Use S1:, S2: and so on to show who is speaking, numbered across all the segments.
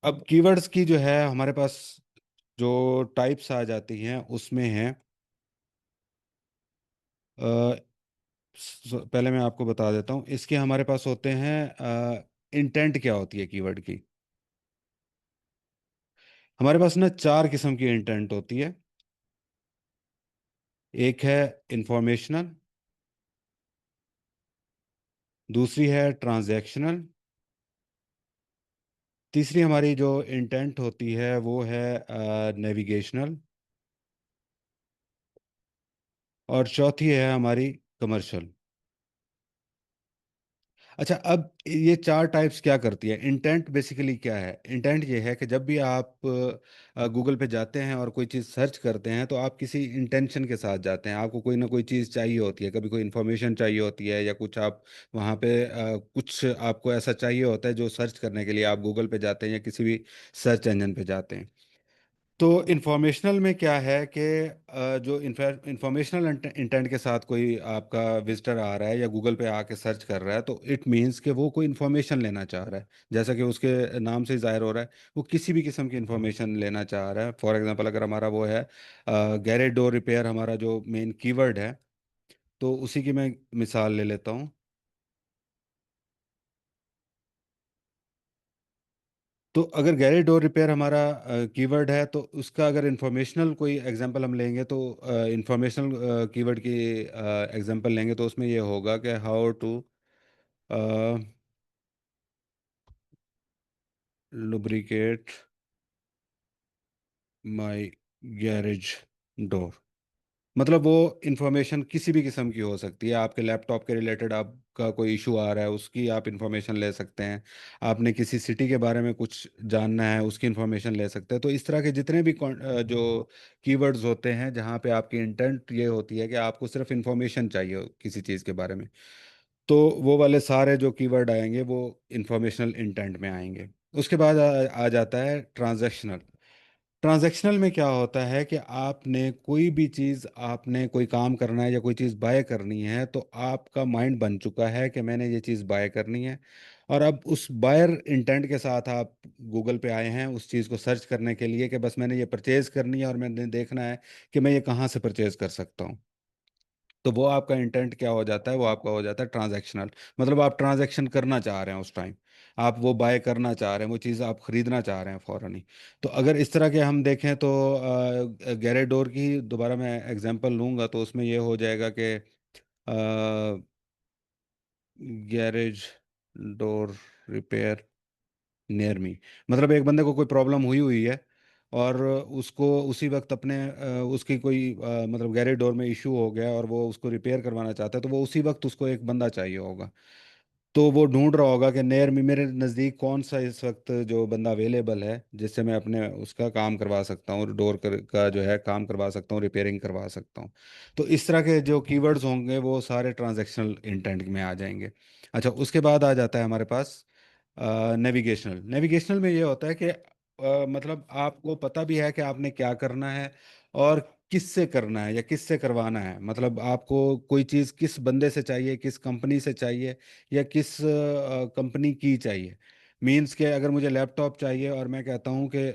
S1: अब कीवर्ड्स की जो है हमारे पास जो टाइप्स आ जाती हैं उसमें है पहले मैं आपको बता देता हूँ इसके हमारे पास होते हैं इंटेंट क्या होती है कीवर्ड की। हमारे पास ना चार किस्म की इंटेंट होती है। एक है इंफॉर्मेशनल, दूसरी है ट्रांजैक्शनल, तीसरी हमारी जो इंटेंट होती है वो है नेविगेशनल, और चौथी है हमारी कमर्शियल। अच्छा, अब ये चार टाइप्स क्या करती है? इंटेंट बेसिकली क्या है? इंटेंट ये है कि जब भी आप गूगल पे जाते हैं और कोई चीज़ सर्च करते हैं तो आप किसी इंटेंशन के साथ जाते हैं। आपको कोई ना कोई चीज़ चाहिए होती है, कभी कोई इन्फॉर्मेशन चाहिए होती है, या कुछ आप वहाँ पे कुछ आपको ऐसा चाहिए होता है जो सर्च करने के लिए आप गूगल पे जाते हैं या किसी भी सर्च इंजन पे जाते हैं। तो इंफॉर्मेशनल में क्या है कि जो इंफॉर्मेशनल इंटेंट के साथ कोई आपका विजिटर आ रहा है या गूगल पे आके सर्च कर रहा है, तो इट मीन्स कि वो कोई इन्फॉर्मेशन लेना चाह रहा है। जैसा कि उसके नाम से जाहिर हो रहा है, वो किसी भी किस्म की इन्फॉर्मेशन लेना चाह रहा है। फॉर एग्जांपल, अगर हमारा वो है गैरेज डोर रिपेयर, हमारा जो मेन कीवर्ड है, तो उसी की मैं मिसाल ले लेता हूँ। तो अगर गैरेज डोर रिपेयर हमारा कीवर्ड है, तो उसका अगर इंफॉर्मेशनल कोई एग्जांपल हम लेंगे, तो इंफॉर्मेशनल कीवर्ड की एग्जांपल लेंगे तो उसमें ये होगा कि how to lubricate my garage door. मतलब वो इंफॉर्मेशन किसी भी किस्म की हो सकती है। आपके लैपटॉप के रिलेटेड आपका कोई इशू आ रहा है, उसकी आप इंफॉर्मेशन ले सकते हैं। आपने किसी सिटी के बारे में कुछ जानना है, उसकी इंफॉर्मेशन ले सकते हैं। तो इस तरह के जितने भी जो कीवर्ड्स होते हैं जहाँ पे आपकी इंटेंट ये होती है कि आपको सिर्फ इंफॉर्मेशन चाहिए हो किसी चीज़ के बारे में, तो वो वाले सारे जो कीवर्ड आएंगे वो इंफॉर्मेशनल इंटेंट में आएंगे। उसके बाद आ जाता है ट्रांजैक्शनल। ट्रांजैक्शनल में क्या होता है कि आपने कोई भी चीज़, आपने कोई काम करना है या कोई चीज़ बाय करनी है, तो आपका माइंड बन चुका है कि मैंने ये चीज़ बाय करनी है। और अब उस बायर इंटेंट के साथ आप गूगल पे आए हैं उस चीज़ को सर्च करने के लिए कि बस मैंने ये परचेज करनी है और मैंने देखना है कि मैं ये कहाँ से परचेज कर सकता हूँ। तो वो आपका इंटेंट क्या हो जाता है? वो आपका हो जाता है ट्रांजैक्शनल। मतलब आप ट्रांजैक्शन करना चाह रहे हैं उस टाइम, आप वो बाय करना चाह रहे हैं, वो चीज़ आप खरीदना चाह रहे हैं फ़ौरन ही। तो अगर इस तरह के हम देखें तो गैरेडोर की दोबारा मैं एग्जांपल लूँगा तो उसमें ये हो जाएगा कि garage door repair near me. मतलब एक बंदे को कोई प्रॉब्लम हुई हुई है और उसको उसी वक्त अपने उसकी कोई मतलब गैरेज डोर में इशू हो गया और वो उसको रिपेयर करवाना चाहता है, तो वो उसी वक्त उसको एक बंदा चाहिए होगा। तो वो ढूंढ रहा होगा कि नियर मी, मेरे नज़दीक कौन सा इस वक्त जो बंदा अवेलेबल है जिससे मैं अपने उसका काम करवा सकता हूँ, का जो है काम करवा सकता हूँ, रिपेयरिंग करवा सकता हूँ। तो इस तरह के जो कीवर्ड्स होंगे वो सारे ट्रांजैक्शनल इंटेंट में आ जाएंगे। अच्छा, उसके बाद आ जाता है हमारे पास नेविगेशनल। नेविगेशनल में ये होता है कि मतलब आपको पता भी है कि आपने क्या करना है और किससे करना है या किससे करवाना है। मतलब आपको कोई चीज़ किस बंदे से चाहिए, किस कंपनी से चाहिए, या किस कंपनी की चाहिए। मीन्स के अगर मुझे लैपटॉप चाहिए और मैं कहता हूँ कि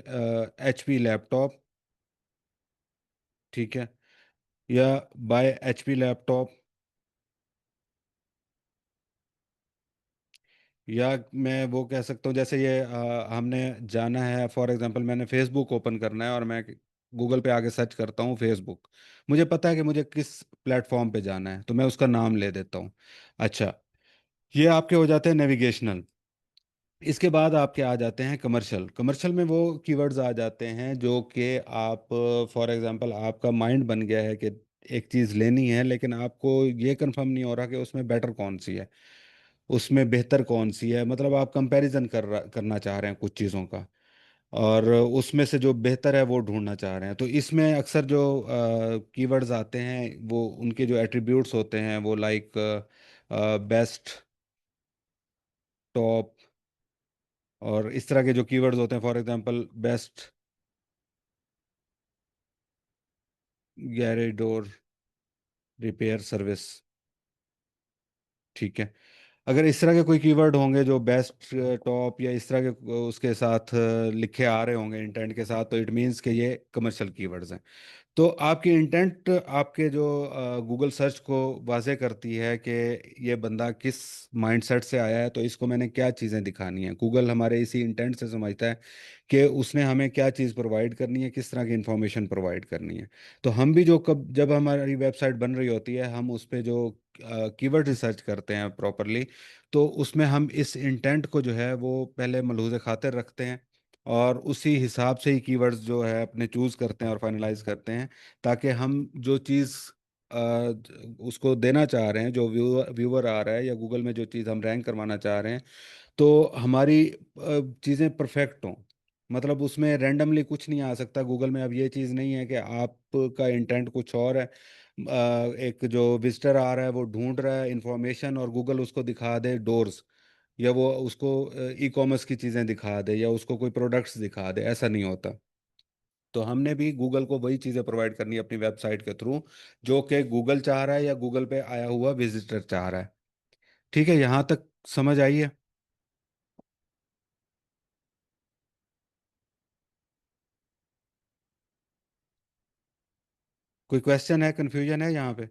S1: HP लैपटॉप, ठीक है, या बाय HP लैपटॉप, या मैं वो कह सकता हूँ जैसे ये हमने जाना है, फॉर एग्जांपल मैंने फेसबुक ओपन करना है और मैं गूगल पे आके सर्च करता हूँ फेसबुक। मुझे पता है कि मुझे किस प्लेटफॉर्म पे जाना है, तो मैं उसका नाम ले देता हूँ। अच्छा, ये आपके हो जाते हैं नेविगेशनल। इसके बाद आपके आ जाते हैं कमर्शियल। कमर्शियल में वो कीवर्ड्स आ जाते हैं जो कि आप, फॉर एग्जांपल आपका माइंड बन गया है कि एक चीज़ लेनी है, लेकिन आपको ये कंफर्म नहीं हो रहा कि उसमें बेटर कौन सी है, उसमें बेहतर कौन सी है। मतलब आप कंपैरिजन करना चाह रहे हैं कुछ चीज़ों का, और उसमें से जो बेहतर है वो ढूंढना चाह रहे हैं। तो इसमें अक्सर जो कीवर्ड्स आते हैं वो उनके जो एट्रीब्यूट्स होते हैं वो लाइक बेस्ट, टॉप, और इस तरह के जो कीवर्ड्स होते हैं, for example best garage door repair service, ठीक है। अगर इस तरह के कोई कीवर्ड होंगे जो बेस्ट, टॉप या इस तरह के उसके साथ लिखे आ रहे होंगे इंटेंट के साथ, तो इट मीन्स कि ये कमर्शियल कीवर्ड्स हैं। तो आपकी इंटेंट आपके जो गूगल सर्च को वाजे करती है कि ये बंदा किस माइंडसेट से आया है, तो इसको मैंने क्या चीज़ें दिखानी है। गूगल हमारे इसी इंटेंट से समझता है कि उसने हमें क्या चीज़ प्रोवाइड करनी है, किस तरह की इंफॉर्मेशन प्रोवाइड करनी है। तो हम भी जो कब जब हमारी वेबसाइट बन रही होती है, हम उस पे जो कीवर्ड रिसर्च करते हैं प्रॉपरली, तो उसमें हम इस इंटेंट को जो है वो पहले मलहूज़ खातिर रखते हैं, और उसी हिसाब से ही कीवर्ड्स जो है अपने चूज करते हैं और फाइनलाइज करते हैं, ताकि हम जो चीज़ उसको देना चाह रहे हैं, जो व्यूअर व्यूअर आ रहा है, या गूगल में जो चीज़ हम रैंक करवाना चाह रहे हैं, तो हमारी चीज़ें परफेक्ट हों। मतलब उसमें रैंडमली कुछ नहीं आ सकता गूगल में। अब ये चीज़ नहीं है कि आपका इंटेंट कुछ और है, एक जो विजिटर आ रहा है वो ढूंढ रहा है इंफॉर्मेशन, और गूगल उसको दिखा दे डोर्स, या वो उसको ई कॉमर्स की चीज़ें दिखा दे, या उसको कोई प्रोडक्ट्स दिखा दे, ऐसा नहीं होता। तो हमने भी गूगल को वही चीज़ें प्रोवाइड करनी है अपनी वेबसाइट के थ्रू, जो कि गूगल चाह रहा है या गूगल पे आया हुआ विजिटर चाह रहा है। ठीक है, यहाँ तक समझ आई है? कोई क्वेश्चन है, कंफ्यूजन है यहाँ पे?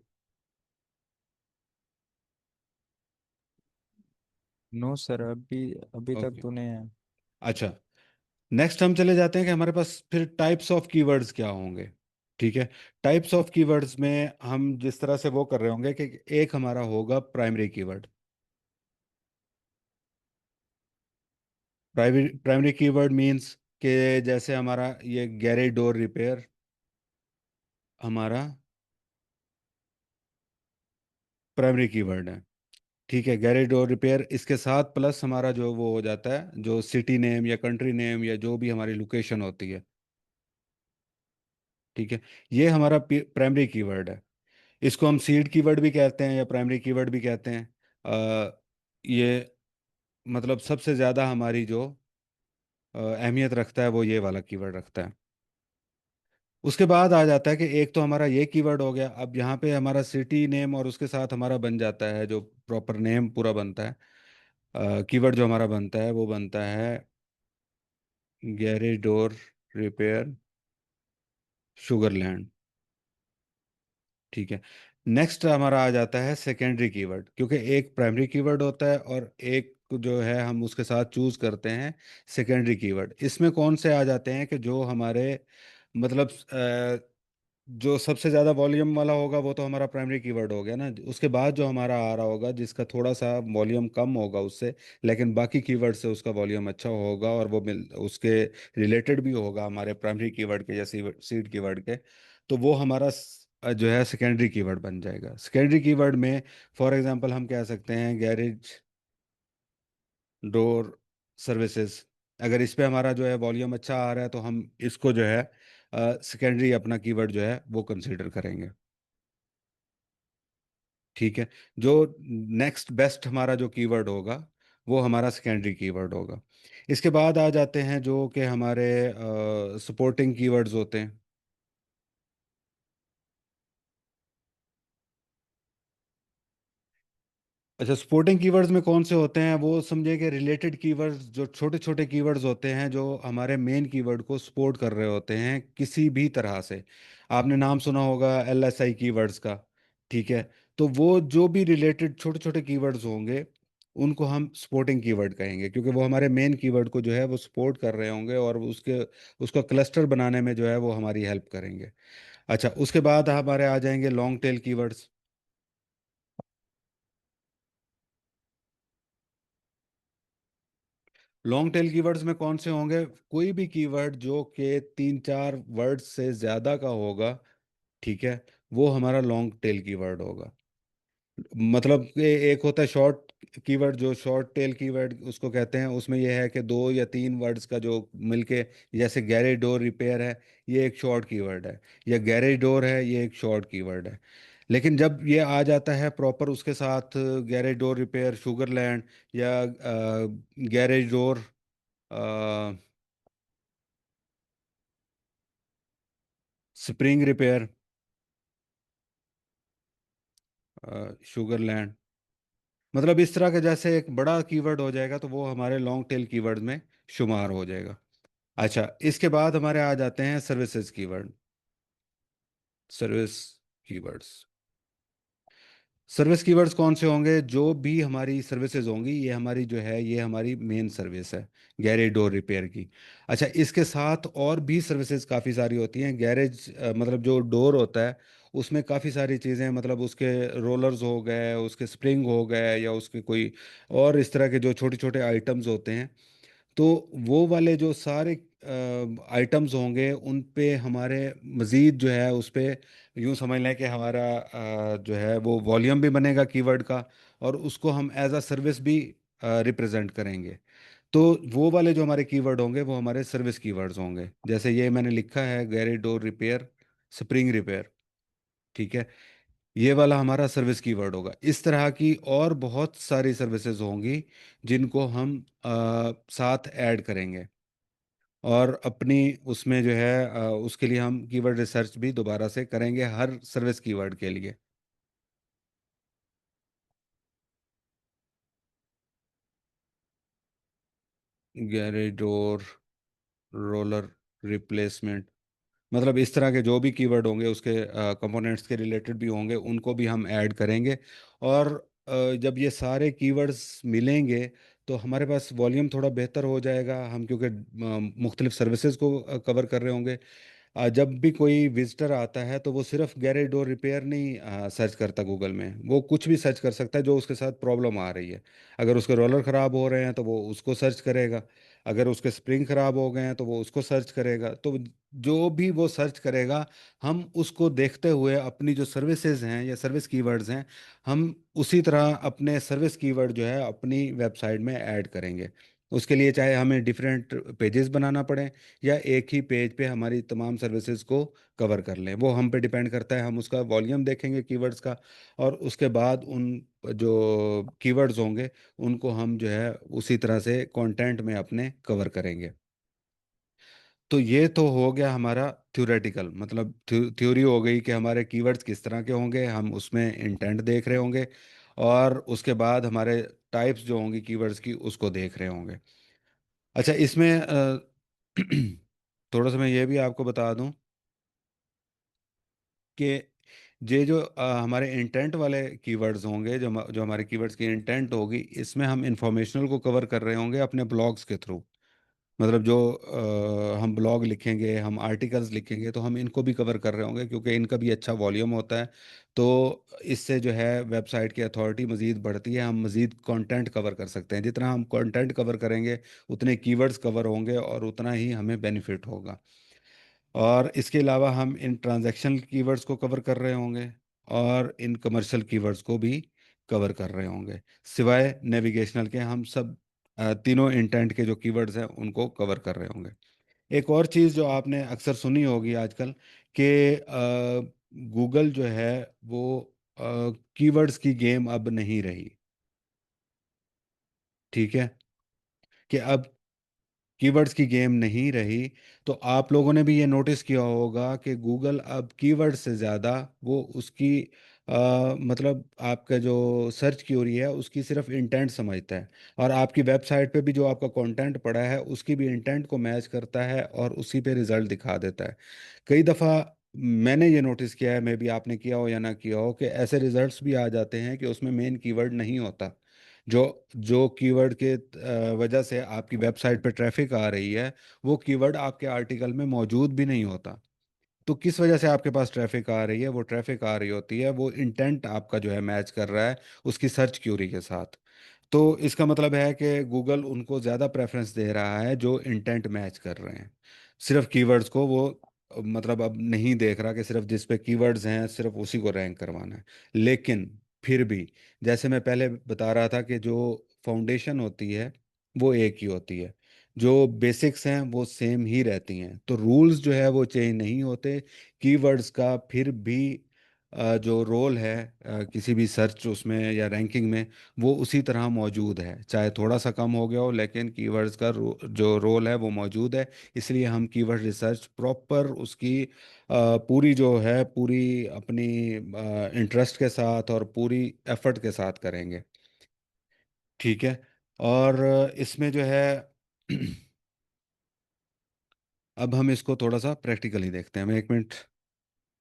S2: नो सर, अभी अभी तक
S1: ओके।
S2: तो नहीं है।
S1: अच्छा, नेक्स्ट हम चले जाते हैं कि हमारे पास फिर टाइप्स ऑफ कीवर्ड्स क्या होंगे। ठीक है, टाइप्स ऑफ कीवर्ड्स में हम जिस तरह से वो कर रहे होंगे कि एक हमारा होगा primary keyword. Primary primary keyword means कि जैसे हमारा ये गैरेज डोर रिपेयर हमारा प्राइमरी कीवर्ड है। ठीक है, गैरेज डोर रिपेयर, इसके साथ प्लस हमारा जो वो हो जाता है, जो सिटी नेम या कंट्री नेम या जो भी हमारी लोकेशन होती है। ठीक है, ये हमारा प्राइमरी कीवर्ड है। इसको हम सीड कीवर्ड भी कहते हैं या प्राइमरी कीवर्ड भी कहते हैं। ये मतलब सबसे ज़्यादा हमारी जो अहमियत रखता है वो ये वाला कीवर्ड रखता है। उसके बाद आ जाता है कि एक तो हमारा ये कीवर्ड हो गया, अब यहाँ पे हमारा सिटी नेम और उसके साथ हमारा बन जाता है जो प्रॉपर नेम पूरा बनता है। कीवर्ड जो हमारा बनता है वो बनता है गैरेज डोर रिपेयर शुगरलैंड। ठीक है, नेक्स्ट हमारा आ जाता है सेकेंडरी कीवर्ड, क्योंकि एक प्राइमरी कीवर्ड होता है और एक जो है हम उसके साथ चूज करते हैं सेकेंडरी कीवर्ड। इसमें कौन से आ जाते हैं कि जो हमारे मतलब जो सबसे ज़्यादा वॉल्यूम वाला होगा वो तो हमारा प्राइमरी कीवर्ड हो गया ना। उसके बाद जो हमारा आ रहा होगा जिसका थोड़ा सा वॉल्यूम कम होगा उससे, लेकिन बाकी कीवर्ड से उसका वॉल्यूम अच्छा होगा, और वो मिल उसके रिलेटेड भी होगा हमारे प्राइमरी कीवर्ड के या सीड कीवर्ड के, तो वो हमारा जो है सेकेंडरी कीवर्ड बन जाएगा। सेकेंडरी कीवर्ड में फॉर एग्जांपल हम कह सकते हैं गैरेज डोर सर्विसेज। अगर इस पे हमारा जो है वॉल्यूम अच्छा आ रहा है, तो हम इसको जो है सेकेंडरी अपना कीवर्ड जो है वो कंसीडर करेंगे। ठीक है, जो नेक्स्ट बेस्ट हमारा जो कीवर्ड होगा वो हमारा सेकेंडरी कीवर्ड होगा। इसके बाद आ जाते हैं जो कि हमारे सपोर्टिंग कीवर्ड्स होते हैं। अच्छा, सपोर्टिंग कीवर्ड्स में कौन से होते हैं, वो समझे कि रिलेटेड कीवर्ड्स, जो छोटे छोटे कीवर्ड्स होते हैं जो हमारे मेन कीवर्ड को सपोर्ट कर रहे होते हैं किसी भी तरह से। आपने नाम सुना होगा LSI कीवर्ड्स का। ठीक है, तो वो जो भी रिलेटेड छोटे छोटे कीवर्ड्स होंगे उनको हम सपोर्टिंग कीवर्ड कहेंगे, क्योंकि वो हमारे मेन कीवर्ड को जो है वो सपोर्ट कर रहे होंगे, और उसके उसका क्लस्टर बनाने में जो है वो हमारी हेल्प करेंगे। अच्छा, उसके बाद हमारे आ जाएंगे long tail keywords. Long tail keywords में कौन से होंगे? कोई भी कीवर्ड जो कि 3-4 वर्ड से ज्यादा का होगा, ठीक है, वो हमारा लॉन्ग टेल कीवर्ड होगा। मतलब कि एक होता है शॉर्ट कीवर्ड, जो शॉर्ट टेल कीवर्ड उसको कहते हैं, उसमें यह है कि 2 या 3 वर्ड्स का जो मिलके, जैसे गैरेज डोर रिपेयर है, ये एक शॉर्ट कीवर्ड है, या गैरेज डोर है, ये एक शॉर्ट कीवर्ड है। लेकिन जब ये आ जाता है प्रॉपर उसके साथ गैरेज डोर रिपेयर शुगरलैंड, या garage door spring repair Sugar Land, मतलब इस तरह का, जैसे एक बड़ा कीवर्ड हो जाएगा तो वो हमारे लॉन्ग टेल कीवर्ड में शुमार हो जाएगा। अच्छा, इसके बाद हमारे आ जाते हैं services keyword. Service keywords. Service keywords कौन से होंगे? जो भी हमारी सर्विसेज होंगी, ये हमारी जो है ये हमारी मेन सर्विस है, गैरेज डोर रिपेयर की। अच्छा, इसके साथ और भी सर्विसेज काफ़ी सारी होती हैं। गैरेज मतलब जो डोर होता है उसमें काफ़ी सारी चीज़ें, मतलब उसके रोलर्स हो गए, उसके स्प्रिंग हो गए, या उसके कोई और इस तरह के जो छोटे छोटे आइटम्स होते हैं, तो वो वाले जो सारे आइटम्स होंगे उन पे हमारे मज़ीद जो है उस पे यूँ समझ लें कि हमारा जो है वो वॉल्यूम भी बनेगा कीवर्ड का, और उसको हम एज अ सर्विस भी रिप्रेजेंट करेंगे। तो वो वाले जो हमारे कीवर्ड होंगे वो हमारे सर्विस कीवर्ड्स होंगे। जैसे ये मैंने लिखा है, garage door repair, spring repair, ठीक है, ये वाला हमारा सर्विस कीवर्ड होगा। इस तरह की और बहुत सारी सर्विसेज होंगी जिनको हम साथ ऐड करेंगे, और अपनी उसमें जो है उसके लिए हम कीवर्ड रिसर्च भी दोबारा से करेंगे हर सर्विस कीवर्ड के लिए। गैरेज डोर, रोलर रिप्लेसमेंट, मतलब इस तरह के जो भी कीवर्ड होंगे उसके कंपोनेंट्स के रिलेटेड भी होंगे, उनको भी हम ऐड करेंगे। और जब ये सारे कीवर्ड्स मिलेंगे तो हमारे पास वॉल्यूम थोड़ा बेहतर हो जाएगा, हम क्योंकि मुख्तलिफ सर्विसेज को कवर कर रहे होंगे। जब भी कोई विजिटर आता है तो वो सिर्फ गैरेज डोर रिपेयर नहीं सर्च करता गूगल में, वो कुछ भी सर्च कर सकता है जो उसके साथ प्रॉब्लम आ रही है। अगर उसके रोलर ख़राब हो रहे हैं तो वो उसको सर्च करेगा, अगर उसके स्प्रिंग ख़राब हो गए हैं तो वो उसको सर्च करेगा। तो जो भी वो सर्च करेगा, हम उसको देखते हुए अपनी जो सर्विसेज हैं या सर्विस कीवर्ड्स हैं, हम उसी तरह अपने सर्विस कीवर्ड जो है अपनी वेबसाइट में ऐड करेंगे। उसके लिए चाहे हमें डिफरेंट पेजेस बनाना पड़े या एक ही पेज पे हमारी तमाम सर्विसेज को कवर कर लें, वो हम पे डिपेंड करता है। हम उसका वॉल्यूम देखेंगे कीवर्ड्स का, और उसके बाद उन जो कीवर्ड्स होंगे उनको हम जो है उसी तरह से कंटेंट में अपने कवर करेंगे। तो ये तो हो गया हमारा थ्योरेटिकल, मतलब थ्योरी हो गई कि हमारे कीवर्ड्स किस तरह के होंगे, हम उसमें इंटेंट देख रहे होंगे, और उसके बाद हमारे टाइप्स जो होंगी कीवर्ड्स की उसको देख रहे होंगे। अच्छा, इसमें थोड़ा सा मैं ये भी आपको बता दूं कि ये जो हमारे इंटेंट वाले कीवर्ड्स होंगे, जो हमारे कीवर्ड्स की इंटेंट होगी, इसमें हम इंफॉर्मेशनल को कवर कर रहे होंगे अपने ब्लॉग्स के थ्रू। मतलब जो हम ब्लॉग लिखेंगे, हम आर्टिकल्स लिखेंगे, तो हम इनको भी कवर कर रहे होंगे क्योंकि इनका भी अच्छा वॉल्यूम होता है। तो इससे जो है वेबसाइट की अथॉरिटी मज़ीद बढ़ती है, हम मज़ीद कंटेंट कवर कर सकते हैं। जितना हम कंटेंट कवर करेंगे उतने कीवर्ड्स कवर होंगे और उतना ही हमें बेनिफिट होगा। और इसके अलावा हम इन ट्रांजैक्शनल कीवर्ड्स को कवर कर रहे होंगे, और इन कमर्शियल कीवर्ड्स को भी कवर कर रहे होंगे। सिवाय नेविगेशनल के हम सब तीनों इंटेंट के जो कीवर्ड्स हैं उनको कवर कर रहे होंगे। एक और चीज़ जो आपने अक्सर सुनी होगी आजकल, कि गूगल जो है वो कीवर्ड्स की गेम अब नहीं रही, ठीक है, कि अब कीवर्ड्स की गेम नहीं रही। तो आप लोगों ने भी ये नोटिस किया होगा कि गूगल अब कीवर्ड से ज़्यादा वो उसकी मतलब आपका जो सर्च क्यूरी है उसकी सिर्फ इंटेंट समझता है, और आपकी वेबसाइट पे भी जो आपका कंटेंट पड़ा है उसकी भी इंटेंट को मैच करता है और उसी पे रिजल्ट दिखा देता है। कई दफ़ा मैंने ये नोटिस किया है, मे भी आपने किया हो या ना किया हो, कि ऐसे रिजल्ट्स भी आ जाते हैं कि उसमें मेन कीवर्ड नहीं होता। जो जो कीवर्ड के वजह से आपकी वेबसाइट पे ट्रैफिक आ रही है, वो कीवर्ड आपके आर्टिकल में मौजूद भी नहीं होता। तो किस वजह से आपके पास ट्रैफिक आ रही है? वो ट्रैफिक आ रही होती है, वो इंटेंट आपका जो है मैच कर रहा है उसकी सर्च क्यूरी के साथ। तो इसका मतलब है कि गूगल उनको ज़्यादा प्रेफरेंस दे रहा है जो इंटेंट मैच कर रहे हैं। सिर्फ कीवर्ड्स को वो मतलब अब नहीं देख रहा कि सिर्फ जिस पे कीवर्ड्स हैं सिर्फ उसी को रैंक करवाना है। लेकिन फिर भी, जैसे मैं पहले बता रहा था कि जो फाउंडेशन होती है वो एक ही होती है, जो बेसिक्स हैं वो सेम ही रहती हैं, तो रूल्स जो है वो चेंज नहीं होते। कीवर्ड्स का फिर भी जो रोल है किसी भी सर्च उसमें या रैंकिंग में, वो उसी तरह मौजूद है, चाहे थोड़ा सा कम हो गया हो, लेकिन कीवर्ड्स का जो रोल है वो मौजूद है। इसलिए हम कीवर्ड रिसर्च प्रॉपर उसकी पूरी जो है पूरी अपनी इंटरेस्ट के साथ और पूरी एफर्ट के साथ करेंगे। ठीक है। और इसमें जो है अब हम इसको थोड़ा सा प्रैक्टिकली देखते हैं। मैं एक मिनट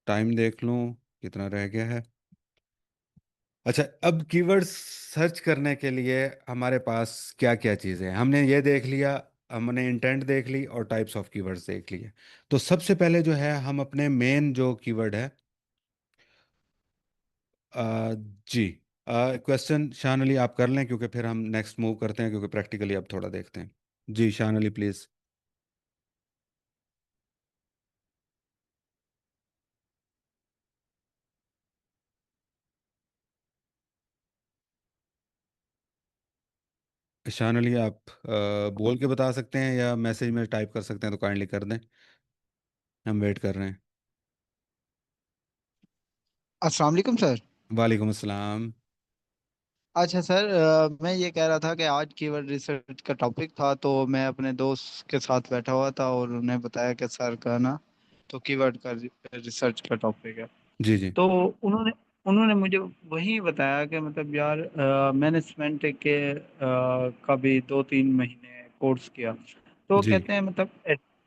S1: टाइम देख लूं कितना रह गया है। अच्छा, अब कीवर्ड्स सर्च करने के लिए हमारे पास क्या क्या चीज़ें हैं, हमने ये देख लिया। हमने इंटेंट देख ली और टाइप्स ऑफ कीवर्ड्स देख लिए। तो सबसे पहले जो है हम अपने मेन जो कीवर्ड है, जी, क्वेश्चन शान अली आप कर लें, क्योंकि फिर हम नेक्स्ट मूव करते हैं, क्योंकि प्रैक्टिकली अब थोड़ा देखते हैं। जी शान अली प्लीज़। शान अली आप बोल के बता सकते हैं या मैसेज में टाइप कर सकते हैं, तो काइंडली कर दें, हम वेट कर रहे हैं।
S3: अस्सलाम वालेकुम सर।
S1: वालेकुम अस्सलाम।
S3: अच्छा सर, मैं ये कह रहा था कि आज कीवर्ड रिसर्च का टॉपिक था, तो मैं अपने दोस्त के साथ बैठा हुआ था और उन्हें बताया कि सर का ना तो कीवर्ड का रिसर्च का टॉपिक है।
S1: जी जी
S3: तो उन्होंने उन्होंने मुझे वही बताया कि मतलब यार, मैनेजमेंट के का भी 2-3 महीने कोर्स किया। तो
S1: जी
S3: कहते हैं मतलब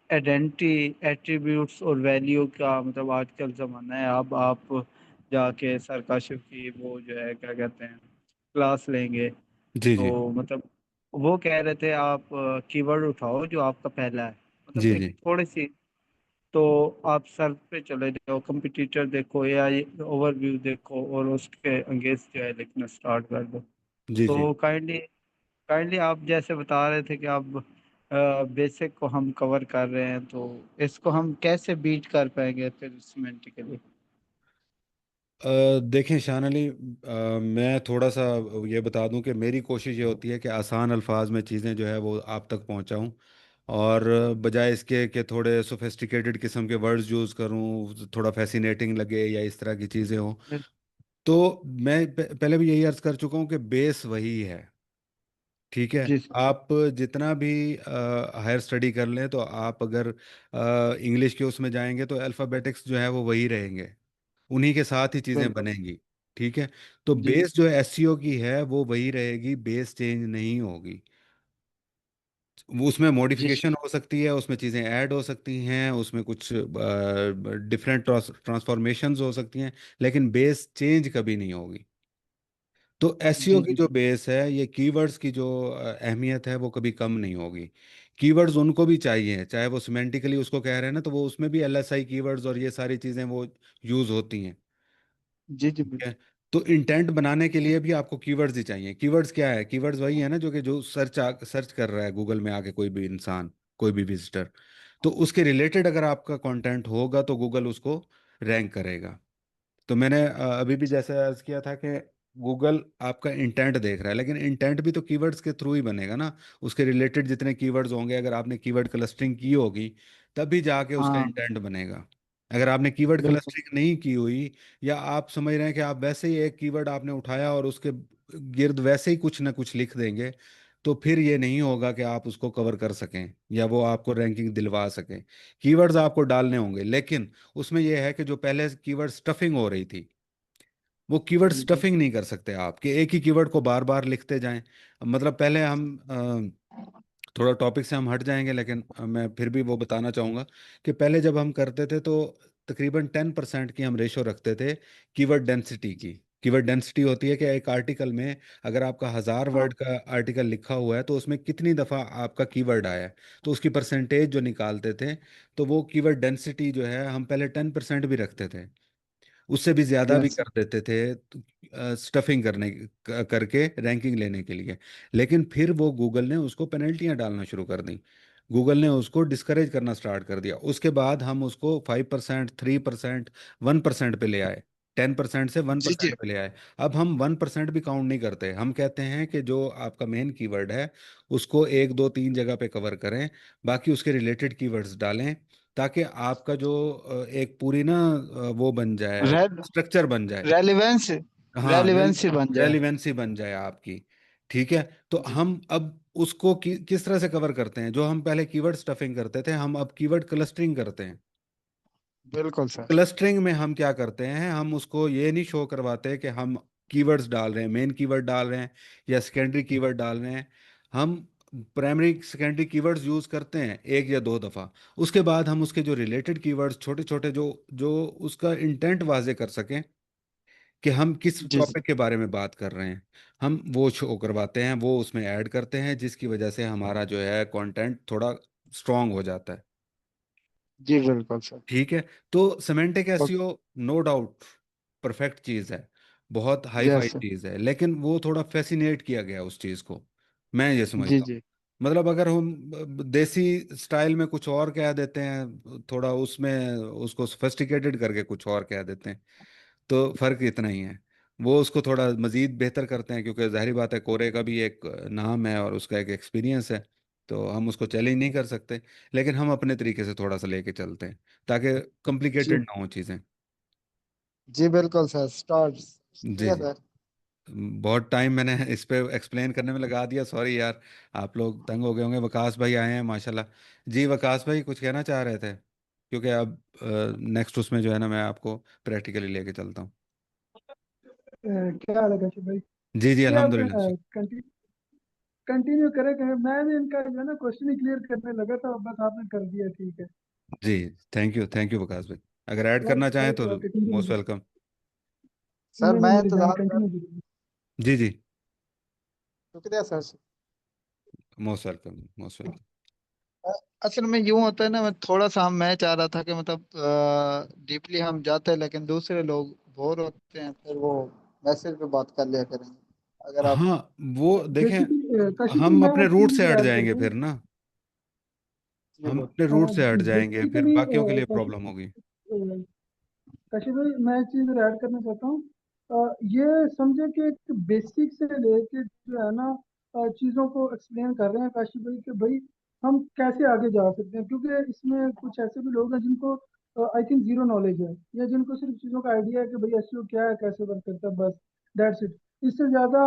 S3: आइडेंटिटी, एट्रीब्यूट्स और वैल्यू का मतलब आजकल ज़माना है। अब आप जाके सर काशिफ की वो जो है क्या कहते हैं क्लास लेंगे,
S1: जी जी
S3: तो मतलब वो कह रहे थे आप कीवर्ड उठाओ जो आपका पहला है, मतलब
S1: जी
S3: एक
S1: जी
S3: थोड़ी सी। तो आप सर्च पे चले जाओ, कंपटीटर देखो या ओवरव्यू देखो और उसके अंगेंस्ट जो है लिखना स्टार्ट कर दो।
S1: जी जी।
S3: तो काइंडली काइंडली आप जैसे बता रहे थे कि आप बेसिक को हम कवर कर रहे हैं, तो इसको हम कैसे बीट कर पाएंगे फिर सीमेंट के लिए?
S1: देखें शान अली, मैं थोड़ा सा ये बता दूं कि मेरी कोशिश ये होती है कि आसान अल्फाज में चीज़ें जो है वो आप तक पहुंचाऊं, और बजाय इसके कि थोड़े सोफिस्टिकेटेड किस्म के वर्ड्स यूज़ करूं, थोड़ा फैसिनेटिंग लगे या इस तरह की चीज़ें हों। तो मैं पहले भी यही अर्ज कर चुका हूं कि बेस वही है। ठीक है।
S3: जी सर।
S1: आप जितना भी हायर स्टडी कर लें, तो आप अगर इंग्लिश के उसमें जाएंगे तो अल्फ़ाबेटिक्स जो है वो वही रहेंगे, उन्हीं के साथ ही चीज़ें
S3: बिल्कुल।
S1: बनेंगी। ठीक है। तो
S3: जी
S1: बेस जो एसईओ की है वो वही रहेगी, बेस चेंज नहीं होगी। वो उसमें
S3: जी
S1: मॉडिफिकेशन हो सकती है, उसमें चीज़ें ऐड हो सकती हैं, उसमें कुछ डिफरेंट ट्रांसफॉर्मेशंस हो सकती हैं, लेकिन बेस चेंज कभी नहीं होगी। तो एसईओ
S3: जी
S1: की
S3: जी
S1: जो बेस है, ये कीवर्ड्स की जो अहमियत है वो कभी कम नहीं होगी। कीवर्ड्स उनको भी चाहिए, चाहे वो सिमेंटिकली उसको कह रहे हैं ना, तो वो उसमें भी एलएसआई कीवर्ड्स और ये सारी चीज़ें वो यूज़ होती हैं।
S3: जी जी
S1: ठीक है। तो इंटेंट बनाने के लिए भी आपको कीवर्ड्स ही चाहिए। कीवर्ड्स क्या है? कीवर्ड्स वही है ना, जो कि जो सर्च कर रहा है गूगल में आके कोई भी इंसान, कोई भी विजिटर, तो उसके रिलेटेड अगर आपका कंटेंट होगा तो गूगल उसको रैंक करेगा। तो मैंने अभी भी जैसे अर्ज किया था कि गूगल आपका इंटेंट देख रहा है, लेकिन इंटेंट भी तो कीवर्ड्स के थ्रू ही बनेगा ना। उसके रिलेटेड जितने कीवर्ड्स होंगे, अगर आपने कीवर्ड क्लस्टरिंग की होगी, तभी जाके उसका
S3: हाँ।
S1: इंटेंट बनेगा। अगर आपने कीवर्ड
S3: बिल्कुल।
S1: क्लस्टरिंग नहीं की हुई, या आप समझ रहे हैं कि आप वैसे ही एक कीवर्ड आपने उठाया और उसके गिर्द वैसे ही कुछ ना कुछ लिख देंगे, तो फिर ये नहीं होगा कि आप उसको कवर कर सकें या वो आपको रैंकिंग दिलवा सकें। कीवर्ड्स आपको डालने होंगे, लेकिन उसमें यह है कि जो पहले कीवर्ड स्टफिंग हो रही थी, वो कीवर्ड
S3: जी जी
S1: स्टफिंग नहीं कर सकते आप, कि एक ही कीवर्ड को बार बार लिखते जाएं। मतलब पहले हम थोड़ा टॉपिक से हम हट जाएंगे, लेकिन मैं फिर भी वो बताना चाहूँगा कि पहले जब हम करते थे तो तकरीबन 10% की हम रेशो रखते थे कीवर्ड डेंसिटी की। कीवर्ड डेंसिटी होती है कि एक आर्टिकल में अगर आपका 1000 वर्ड
S3: हाँ।
S1: का आर्टिकल लिखा हुआ है, तो उसमें कितनी दफ़ा आपका कीवर्ड आया है, तो उसकी परसेंटेज जो निकालते थे। तो वो कीवर्ड डेंसिटी जो है हम पहले 10% भी रखते थे, उससे भी ज्यादा भी
S3: यस।
S1: कर देते थे स्टफिंग करके रैंकिंग लेने के लिए। लेकिन फिर वो गूगल ने उसको पेनल्टियां डालना शुरू कर दी। गूगल ने उसको डिस्करेज करना स्टार्ट कर दिया। उसके बाद हम उसको 5%, 3%, 1% पे ले आए। 10% से वन
S3: जी जी
S1: परसेंट पे ले आए। अब हम 1% भी काउंट नहीं करते, हम कहते हैं कि जो आपका मेन कीवर्ड है उसको 1, 2, 3 जगह पे कवर करें, बाकी उसके रिलेटेड कीवर्ड्स डालें, ताकि आपका जो एक पूरी ना वो बन जाए,
S3: रे,
S1: स्ट्रक्चर बन जाए।
S3: रेलिवेंस
S1: हाँ,
S3: रेलिवेंसी बन जाए।
S1: रेलिवेंसी बन जाए आपकी। ठीक है। तो
S3: जी
S1: हम अब उसको किस तरह से कवर करते हैं? जो हम पहले कीवर्ड स्टफिंग करते थे, हम अब कीवर्ड क्लस्टरिंग करते हैं।
S3: बिल्कुल सर।
S1: क्लस्टरिंग में हम क्या करते हैं, हम उसको ये नहीं शो करवाते कि हम कीवर्ड्स डाल रहे हैं, मेन कीवर्ड डाल रहे हैं या सेकेंडरी कीवर्ड डाल रहे हैं, हम प्राइमरी सेकेंडरी कीवर्ड्स यूज करते हैं एक या दो दफा। उसके बाद हम उसके जो रिलेटेड कीवर्ड्स छोटे छोटे जो जो उसका इंटेंट वाजे कर सकें कि हम किस
S3: जी
S1: टॉपिक के बारे में बात कर रहे हैं, हम वो शो करवाते हैं, वो उसमें ऐड करते हैं, जिसकी वजह से हमारा जो है कंटेंट थोड़ा स्ट्रांग हो जाता है।
S3: जी बिल्कुल सर।
S1: ठीक है। तो semantic
S3: okay.
S1: SEO no doubt perfect चीज़ है, बहुत हाई फाई
S3: यस सर।
S1: चीज़ है, लेकिन वो थोड़ा फैसिनेट किया गया उस चीज़ को, मैं ये
S3: जी
S1: समझता हूँ।
S3: जी
S1: मतलब अगर हम देसी स्टाइल में कुछ और कह देते हैं, थोड़ा उसमें उसको सोफिस्टिकेटेड करके कुछ और कह देते हैं, तो फर्क इतना ही है। वो उसको थोड़ा मजीद बेहतर करते हैं, क्योंकि जाहिर बात है कोरे का भी एक नाम है और उसका एक एक्सपीरियंस है, तो हम उसको चैलेंज नहीं कर सकते। लेकिन हम अपने तरीके से थोड़ा सा लेके चलते हैं, ताकि
S3: जी
S1: कॉम्प्लिकेटेड ना हो चीज़ें।
S3: जी बिल्कुल सर। स्टार्ट।
S1: जी
S3: शुक्रिया
S1: जी।
S3: सर।
S1: बहुत टाइम मैंने इस पे एक्सप्लेन करने में लगा दिया, सॉरी यार। आप लोग तंग हो गए होंगे। वकास भाई आए हैं माशाल्लाह। जी वकास भाई कुछ कहना चाह रहे थे, क्योंकि अब नेक्स्ट उसमें जो है ना मैं आपको प्रैक्टिकली लेके चलता हूँ।
S4: क्या हाल है कशिश भाई?
S1: जी जी
S4: ये आप
S1: अल्हम्दुलिल्लाह।
S4: कंटिन्यू करें करें, मैं भी इनका जो है ना क्वेश्चन ही क्लियर करने लगा था, बस आपने कर दिया, ठीक है।
S1: जी थैंक यू वकास भाई, अगर ऐड करना चाहें तो
S4: okay okay, continue.
S1: Most welcome.
S3: Sir
S4: नहीं नहीं,
S3: मैं
S4: मेरी जान
S3: इंतजार कर।
S4: कंटिन्यू कीजिए।
S1: जी जी
S3: शुक्रिया sir.
S1: Most welcome most welcome.
S3: असल में यूं होता है ना, मैं थोड़ा सा मैं चाह रहा था कि मतलब डीपली हम जाते हैं, लेकिन दूसरे लोग बोर होते हैं, फिर वो मैसेज पे बात कर लिया करेंगे। अगर आप।
S1: हाँ वो
S4: बेसिकली
S1: देखें,
S4: कशिश भाई,
S1: हम
S4: मैं
S1: अपने
S4: एक
S1: रूट
S4: चीज
S1: से हट
S4: ऐड
S1: जाएंगे
S4: करता हूँ।
S1: फिर ना, हम अपने रूट से हट जाएंगे, फिर
S4: बेसिकली
S1: बाकियों के लिए
S4: कशिश
S1: प्रॉब्लम होगी।
S4: कशिश भाई, मैं एक चीज ऐड करना चाहता हूँ। ये समझे कि एक बेसिक से लेके जो है ना, चीजों को एक्सप्लेन कर रहे हैं काशिफ भाई कि भाई हम कैसे आगे जा सकते हैं, क्योंकि इसमें कुछ ऐसे भी लोग हैं जिनको आई थिंक जीरो नॉलेज है, या जिनको सिर्फ चीजों का आइडिया है कि भाई एसईओ क्या है, कैसे वर्क करता है, बस दैट्स इट। इससे ज्यादा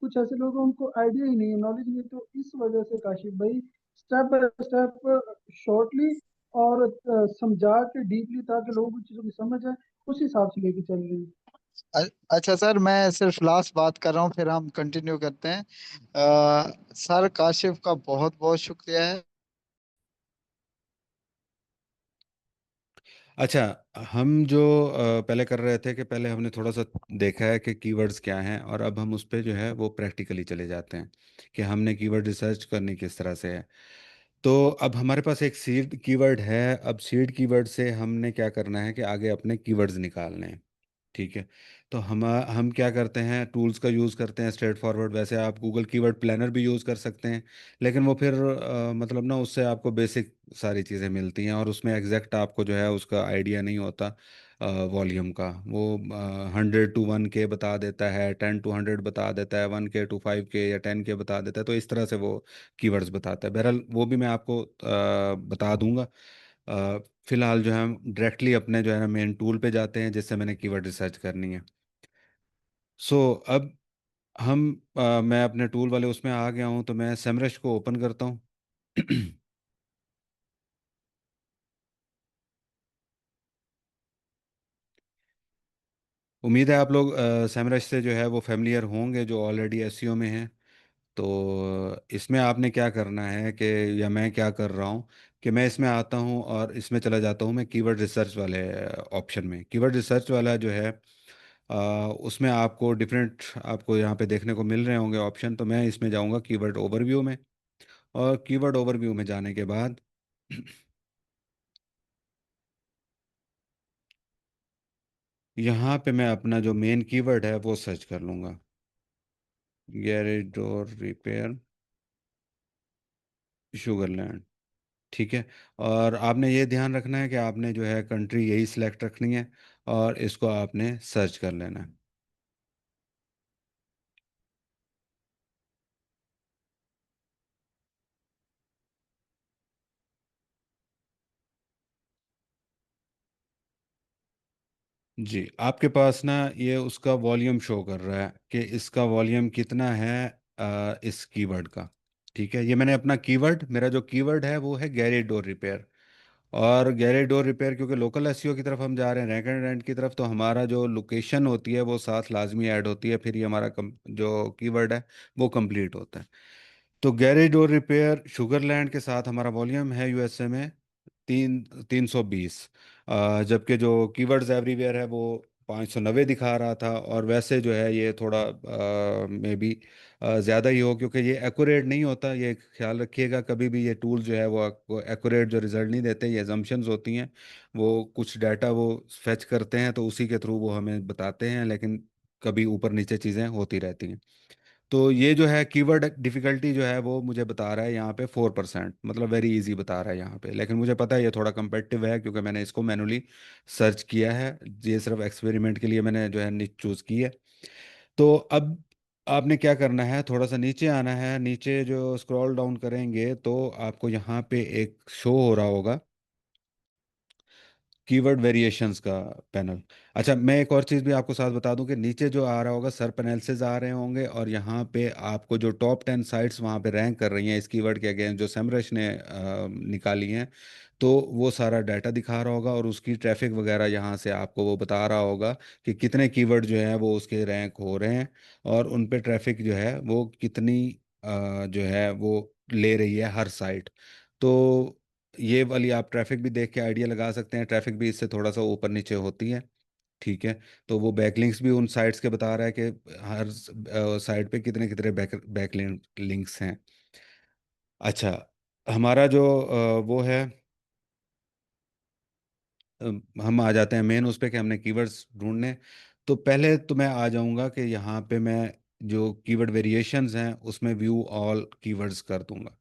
S4: कुछ ऐसे लोग हैं उनको आइडिया ही नहीं है, नॉलेज नहीं है। तो इस वजह से काशिफ भाई स्टेप बाय स्टेप, शॉर्टली और समझा के डीपली, ताकि लोगों को चीजों की समझ आए, उस हिसाब से लेके चल रही है।
S3: अच्छा सर, मैं सिर्फ लास्ट बात कर रहा हूँ, फिर हम कंटिन्यू करते हैं। सर काशिफ का बहुत बहुत शुक्रिया है।
S1: अच्छा, हम जो पहले कर रहे थे कि पहले हमने थोड़ा सा देखा है कि कीवर्ड्स क्या हैं, और अब हम उस पे जो है वो प्रैक्टिकली चले जाते हैं कि हमने कीवर्ड रिसर्च करनी किस तरह से है। तो अब हमारे पास एक सीड कीवर्ड है, अब सीड कीवर्ड से हमने क्या करना है कि आगे अपने कीवर्ड्स निकालने हैं। ठीक है। तो हम क्या करते हैं, टूल्स का यूज़ करते हैं स्ट्रेट फॉरवर्ड। वैसे आप गूगल कीवर्ड प्लानर भी यूज़ कर सकते हैं, लेकिन वो फिर मतलब ना उससे आपको बेसिक सारी चीज़ें मिलती हैं, और उसमें एग्जैक्ट आपको जो है उसका आइडिया नहीं होता वॉल्यूम का। वो 100 to 1K बता देता है, 10 to 100 बता देता है, 1K to 5K या 10K बता देता है, तो इस तरह से वो कीवर्ड्स बताता है। बहरहाल वो भी मैं आपको बता दूंगा। अ, फिलहाल जो है हम डायरेक्टली अपने जो है ना मेन टूल पे जाते हैं जिससे मैंने कीवर्ड रिसर्च करनी है। सो अब हम मैं अपने टूल वाले उसमें आ गया हूँ, तो मैं सेमरश को ओपन करता हूँ। उम्मीद है आप लोग सेमरश से जो है वो फेमिलियर होंगे जो ऑलरेडी एसईओ में हैं। तो इसमें आपने क्या करना है कि, या मैं क्या कर रहा हूँ कि मैं इसमें आता हूँ और इसमें चला जाता हूँ मैं कीवर्ड रिसर्च वाले ऑप्शन में। कीवर्ड रिसर्च वाला जो है उसमें आपको डिफरेंट आपको यहाँ पे देखने को मिल रहे होंगे ऑप्शन। तो मैं इसमें जाऊँगा कीवर्ड ओवरव्यू में, और कीवर्ड ओवरव्यू में जाने के बाद यहाँ पे मैं अपना जो मेन कीवर्ड है वो सर्च कर लूँगा, गैरेज डोर रिपेयर शुगरलैंड। ठीक है। और आपने ये ध्यान रखना है कि आपने जो है कंट्री यही सिलेक्ट रखनी है, और इसको आपने सर्च कर लेना है। जी आपके पास ना ये उसका वॉल्यूम शो कर रहा है कि इसका वॉल्यूम कितना है इस कीवर्ड का। ठीक है, ये मैंने अपना कीवर्ड, मेरा जो कीवर्ड है वो है गैरेज डोर रिपेयर, और गैरेज डोर रिपेयर, क्योंकि लोकल एसईओ की तरफ हम जा रहे हैं, रैंक एंड रेंट की तरफ, तो हमारा जो लोकेशन होती है वो साथ लाजमी ऐड होती है, फिर ये हमारा जो कीवर्ड है वो कंप्लीट होता है। तो गैरेज डोर रिपेयर शुगरलैंड के साथ हमारा वॉल्यूम है यूएसए में 320, जबकि जो कीवर्ड्स एवरीवेयर है वो 590 दिखा रहा था। और वैसे जो है ये थोड़ा मे बी ज़्यादा ही हो, क्योंकि ये एक्यूरेट नहीं होता, ये ख्याल रखिएगा कभी भी ये टूल जो है वो एक्यूरेट जो रिजल्ट नहीं देते, ये एजम्पशंस होती हैं। वो कुछ डाटा वो फेच करते हैं तो उसी के थ्रू वो हमें बताते हैं, लेकिन कभी ऊपर नीचे चीज़ें होती रहती हैं। तो ये जो है कीवर्ड डिफिकल्टी जो है वो मुझे बता रहा है यहाँ पे 4%, मतलब वेरी इजी बता रहा है यहाँ पे, लेकिन मुझे पता है ये थोड़ा कम्पेटिटिव है क्योंकि मैंने इसको मैनुअली सर्च किया है। ये सिर्फ एक्सपेरिमेंट के लिए मैंने जो है निच चूज़ की है। तो अब आपने क्या करना है, थोड़ा सा नीचे आना है। नीचे जो स्क्रॉल डाउन करेंगे तो आपको यहाँ पे एक शो हो रहा होगा कीवर्ड वेरिएशंस का पैनल। अच्छा, मैं एक और चीज़ भी आपको साथ बता दूं कि नीचे जो आ रहा होगा सर्प एनालिसिस आ रहे होंगे, और यहाँ पे आपको जो टॉप 10 साइट्स वहाँ पे रैंक कर रही हैं इस कीवर्ड के अगेंस्ट जो सेमरश ने निकाली हैं, तो वो सारा डाटा दिखा रहा होगा, और उसकी ट्रैफिक वगैरह यहाँ से आपको वो बता रहा होगा कि कितने कीवर्ड जो हैं वो उसके रैंक हो रहे हैं, और उन पे ट्रैफिक जो है वो कितनी जो है वो ले रही है हर साइट। तो ये वाली आप ट्रैफिक भी देख के आइडिया लगा सकते हैं, ट्रैफिक भी इससे थोड़ा सा ऊपर नीचे होती है। ठीक है। तो वो बैकलिंक्स भी उन साइट्स के बता रहा है कि हर साइट पे कितने कितने बैक लिंक्स हैं। अच्छा, हमारा जो वो है, हम आ जाते हैं मेन उस पे कि हमने कीवर्ड्स ढूंढने। तो पहले तो मैं आ जाऊंगा कि यहाँ पे मैं जो कीवर्ड वेरिएशंस हैं उसमें व्यू ऑल कीवर्ड्स कर दूंगा।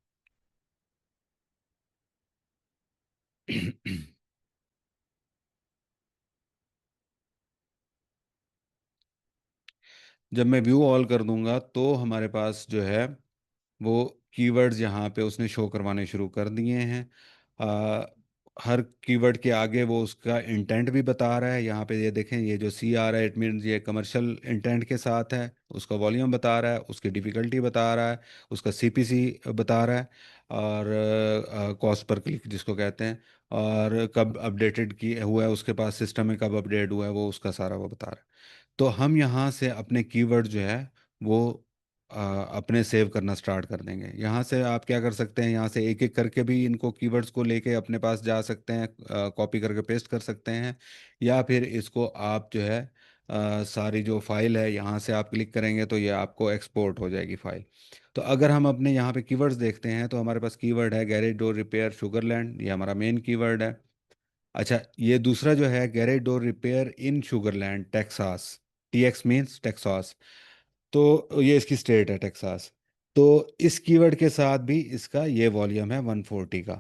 S1: जब मैं व्यू ऑल कर दूंगा तो हमारे पास जो है वो कीवर्ड्स यहाँ पे उसने शो करवाने शुरू कर दिए हैं। आ, हर कीवर्ड के आगे वो उसका इंटेंट भी बता रहा है। यहाँ पे ये देखें, ये जो सी आ रहा है इट मीन्स ये कमर्शियल इंटेंट के साथ है, उसका वॉल्यूम बता रहा है, उसकी डिफ़िकल्टी बता रहा है, उसका सीपीसी बता रहा है, और कॉस्ट पर क्लिक जिसको कहते हैं, और कब अपडेटेड की हुआ है उसके पास सिस्टम में, कब अपडेट हुआ है वो उसका सारा वो बता रहा है। तो हम यहाँ से अपने कीवर्ड जो है वो अपने सेव करना स्टार्ट कर देंगे। यहाँ से आप क्या कर सकते हैं, यहाँ से एक एक करके भी इनको कीवर्ड्स को लेके अपने पास जा सकते हैं, कॉपी करके पेस्ट कर सकते हैं, या फिर इसको आप जो है सारी जो फाइल है यहाँ से आप क्लिक करेंगे तो ये आपको एक्सपोर्ट हो जाएगी फाइल। तो अगर हम अपने यहाँ पे कीवर्ड्स देखते हैं तो हमारे पास कीवर्ड है गैरेज डोर रिपेयर शुगरलैंड, ये हमारा मेन कीवर्ड है। अच्छा, ये दूसरा जो है garage door repair in Sugar Land Texas, TX means Texas, तो ये इसकी स्टेट है टेक्सास। तो इस कीवर्ड के साथ भी इसका ये वॉल्यूम है 140 का।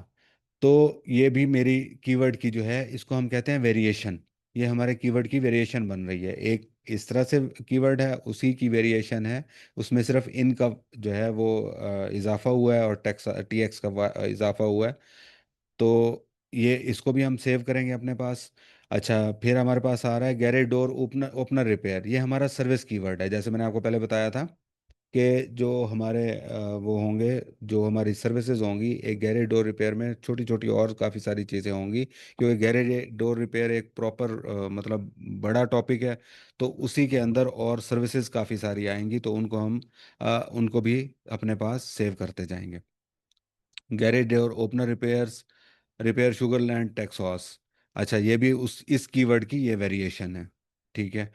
S1: तो ये भी मेरी कीवर्ड की जो है इसको हम कहते हैं वेरिएशन। ये हमारे कीवर्ड की वेरिएशन बन रही है, एक इस तरह से कीवर्ड है उसी की वेरिएशन है, उसमें सिर्फ इन का जो है वो इजाफा हुआ है और TX का इजाफा हुआ है। तो ये इसको भी हम सेव करेंगे अपने पास। अच्छा, फिर हमारे पास आ रहा है garage door opener opener repair, ये हमारा सर्विस कीवर्ड है। जैसे मैंने आपको पहले बताया था कि जो हमारे वो होंगे, जो हमारी सर्विसेज होंगी एक गैरेज डोर रिपेयर में, छोटी छोटी और काफ़ी सारी चीज़ें होंगी, क्योंकि गैरेज डोर रिपेयर एक प्रॉपर मतलब बड़ा टॉपिक है। तो उसी के अंदर और सर्विसेज काफ़ी सारी आएंगी, तो उनको हम उनको भी अपने पास सेव करते जाएंगे। Garage door opener repairs, repair Sugar Land Texas. अच्छा, ये भी उस इस कीवर्ड की ये वेरिएशन है। ठीक है।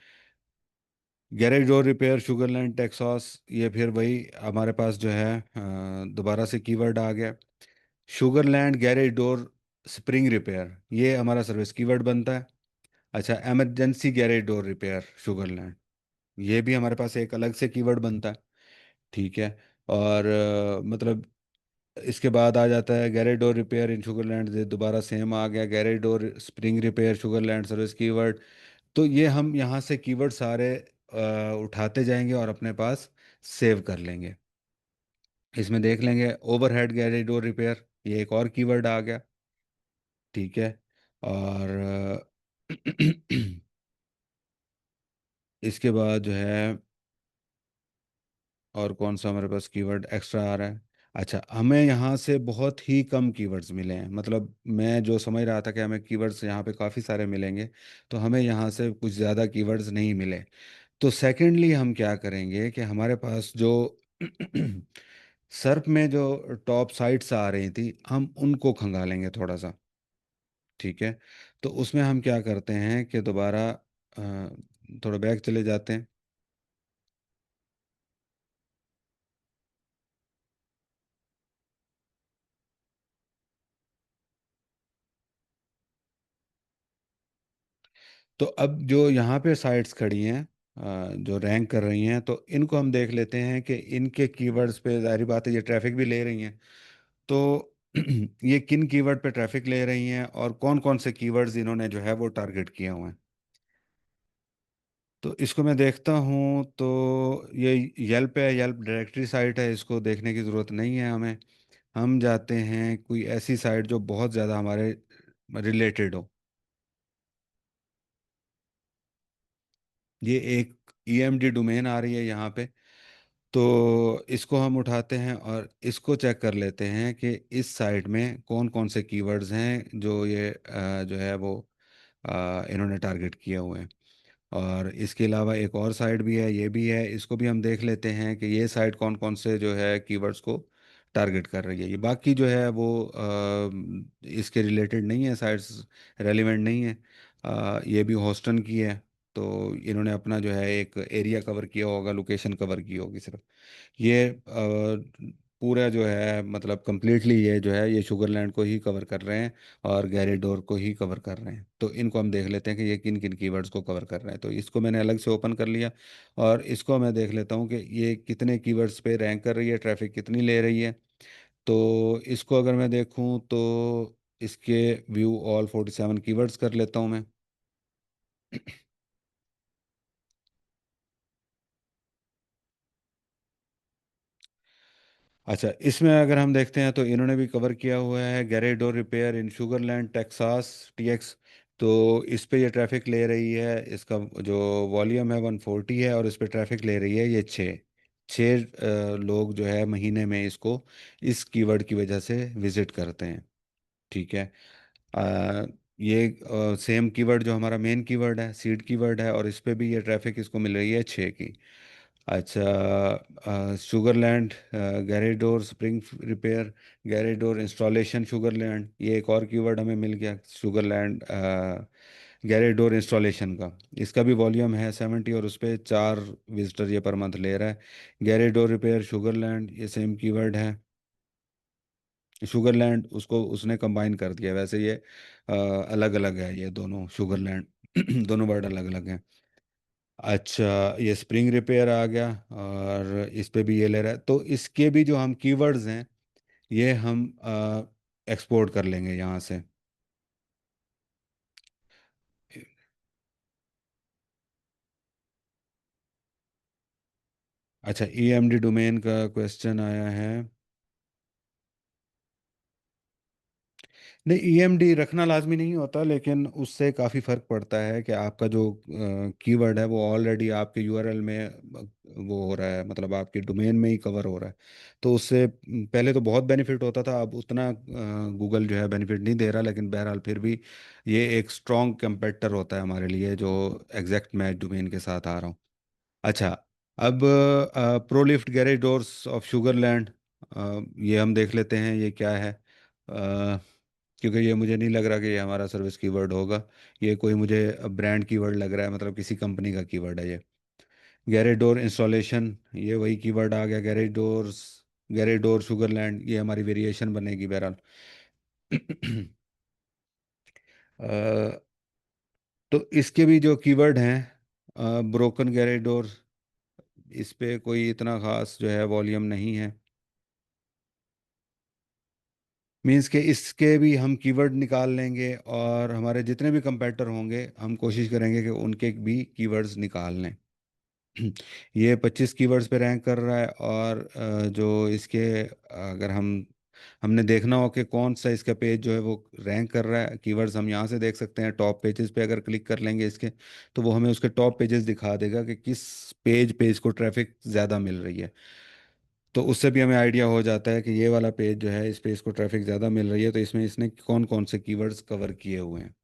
S1: Garage door repair Sugar Land Texas, ये फिर वही हमारे पास जो है दोबारा से कीवर्ड आ गया। Sugar Land garage door spring repair, ये हमारा सर्विस कीवर्ड बनता है। अच्छा, emergency garage door repair Sugar Land, ये भी हमारे पास एक अलग से कीवर्ड बनता है। ठीक है। और मतलब इसके बाद आ जाता है garage door repair in Sugar Land, ये दोबारा सेम आ गया, garage door spring repair Sugar Land service keyword. तो ये हम यहाँ से कीवर्ड सारे उठाते जाएंगे और अपने पास सेव कर लेंगे। इसमें देख लेंगे ओवरहेड गैरेज डोर रिपेयर, ये एक और कीवर्ड आ गया। ठीक है। और इसके बाद जो है और कौन सा हमारे पास कीवर्ड एक्स्ट्रा आ रहा है, अच्छा, हमें यहाँ से बहुत ही कम कीवर्ड्स मिले हैं, मतलब मैं जो समझ रहा था कि हमें कीवर्ड्स यहाँ पे काफ़ी सारे मिलेंगे, तो हमें यहाँ से कुछ ज़्यादा कीवर्ड्स नहीं मिले। तो सेकेंडली हम क्या करेंगे कि हमारे पास जो सर्फ में जो टॉप साइट्स आ रही थी, हम उनको खंगालेंगे थोड़ा सा। ठीक है, तो उसमें हम क्या करते हैं कि दोबारा थोड़ा बैक चले जाते हैं। तो अब जो यहाँ पे साइट्स खड़ी हैं, जो रैंक कर रही हैं, तो इनको हम देख लेते हैं कि इनके कीवर्ड्स पे, जाहिर बात है ये ट्रैफिक भी ले रही हैं, तो ये किन कीवर्ड पे ट्रैफिक ले रही हैं और कौन कौन से कीवर्ड्स इन्होंने जो है वो टारगेट किए हुए हैं। तो इसको मैं देखता हूँ, तो ये येल्प है, येल्प डायरेक्टरी साइट है, इसको देखने की ज़रूरत नहीं है हमें। हम जाते हैं कोई ऐसी साइट जो बहुत ज़्यादा हमारे रिलेटेड हो। ये एक ईएमडी डोमेन आ रही है यहाँ पे, तो इसको हम उठाते हैं और इसको चेक कर लेते हैं कि इस साइट में कौन कौन से कीवर्ड्स हैं जो ये जो है वो इन्होंने टारगेट किए हुए हैं। और इसके अलावा एक और साइट भी है, ये भी है, इसको भी हम देख लेते हैं कि ये साइट कौन कौन से जो है कीवर्ड्स को टारगेट कर रही है। ये बाकी जो है वो इसके रिलेटेड नहीं है, साइट्स रेलिवेंट नहीं है। ये भी होस्टन की है, तो इन्होंने अपना जो है एक एरिया कवर किया होगा, लोकेशन कवर की होगी सिर्फ। ये पूरा जो है मतलब कंप्लीटली ये जो है ये शुगरलैंड को ही कवर कर रहे हैं और गैरीडोर को ही कवर कर रहे हैं। तो इनको हम देख लेते हैं कि ये किन किन कीवर्ड्स को कवर कर रहे हैं। तो इसको मैंने अलग से ओपन कर लिया और इसको मैं देख लेता हूँ कि ये कितने कीवर्ड्स पे रैंक कर रही है, ट्रैफिक कितनी ले रही है। तो इसको अगर मैं देखूँ तो इसके व्यू ऑल 47 कीवर्ड्स कर लेता हूँ मैं। अच्छा, इसमें अगर हम देखते हैं तो इन्होंने भी कवर किया हुआ है garage door repair in Sugar Land Texas TX. तो इस पे ये ट्रैफिक ले रही है, इसका जो वॉल्यूम है 140 है और इस पे ट्रैफिक ले रही है ये छः छः लोग जो है महीने में इसको इस कीवर्ड की वजह से विजिट करते हैं। ठीक है, ये सेम कीवर्ड जो हमारा मेन कीवर्ड है, सीड कीवर्ड है, और इस पे भी ये ट्रैफिक इसको मिल रही है छः की। अच्छा, Sugar Land garage door spring repair, garage door installation Sugar Land, ये एक और कीवर्ड हमें मिल गया शुगरलैंड गैरेडोर इंस्टॉलेशन का। इसका भी वॉल्यूम है 70 और उस पर 4 विजिटर ये पर मंथ ले रहा है। गैरेडोर रिपेयर शुगरलैंड, ये सेम कीवर्ड है। शुगरलैंड उसको उसने कंबाइन कर दिया, वैसे ये अलग अलग है, ये दोनों शुगरलैंड दोनों वर्ड अलग अलग हैं। अच्छा, ये स्प्रिंग रिपेयर आ गया और इस पे भी ये ले रहा है, तो इसके भी जो हम कीवर्ड्स हैं ये हम एक्सपोर्ट कर लेंगे यहाँ से। अच्छा, ईएमडी डोमेन का क्वेश्चन आया है। नहीं, ईएमडी रखना लाजमी नहीं होता, लेकिन उससे काफ़ी फ़र्क पड़ता है कि आपका जो कीवर्ड है वो ऑलरेडी आपके यूआरएल में वो हो रहा है, मतलब आपके डोमेन में ही कवर हो रहा है। तो उससे पहले तो बहुत बेनिफिट होता था, अब उतना गूगल जो है बेनिफिट नहीं दे रहा, लेकिन बहरहाल फिर भी ये एक स्ट्रॉन्ग कंपेटर होता है हमारे लिए जो एग्जैक्ट मैच डोमेन के साथ आ रहा हूँ। अच्छा, अब प्रोलिफ्ट गैरेज डोर्स ऑफ शुगरलैंड, ये हम देख लेते हैं ये क्या है। क्योंकि ये मुझे नहीं लग रहा कि ये हमारा सर्विस कीवर्ड होगा, ये कोई मुझे ब्रांड कीवर्ड लग रहा है, मतलब किसी कंपनी का कीवर्ड है ये। गैरेज डोर इंस्टॉलेशन, ये वही कीवर्ड आ गया, garage doors, garage door Sugar Land, ये हमारी वेरिएशन बनेगी बहरहाल। अ, तो इसके भी जो कीवर्ड हैं, ब्रोकन गैरेज डोर, इस पे कोई इतना खास जो है वॉल्यूम नहीं है। मीन्स के इसके भी हम कीवर्ड निकाल लेंगे और हमारे जितने भी कंपेटर होंगे हम कोशिश करेंगे कि उनके भी कीवर्ड्स निकाल लें। ये 25 कीवर्ड्स पे रैंक कर रहा है और जो इसके अगर हमने देखना हो कि कौन सा इसका पेज जो है वो रैंक कर रहा है, कीवर्ड्स हम यहाँ से देख सकते हैं। टॉप पेजेस पे अगर क्लिक कर लेंगे इसके, तो वो हमें उसके टॉप पेजेस दिखा देगा कि किस पेज पे इसको ट्रैफिक ज़्यादा मिल रही है। तो उससे भी हमें आइडिया हो जाता है कि ये वाला पेज जो है, इस पे इसको ट्रैफिक ज़्यादा मिल रही है, तो इसमें इसने कौन कौन से कीवर्ड्स कवर किए हुए हैं।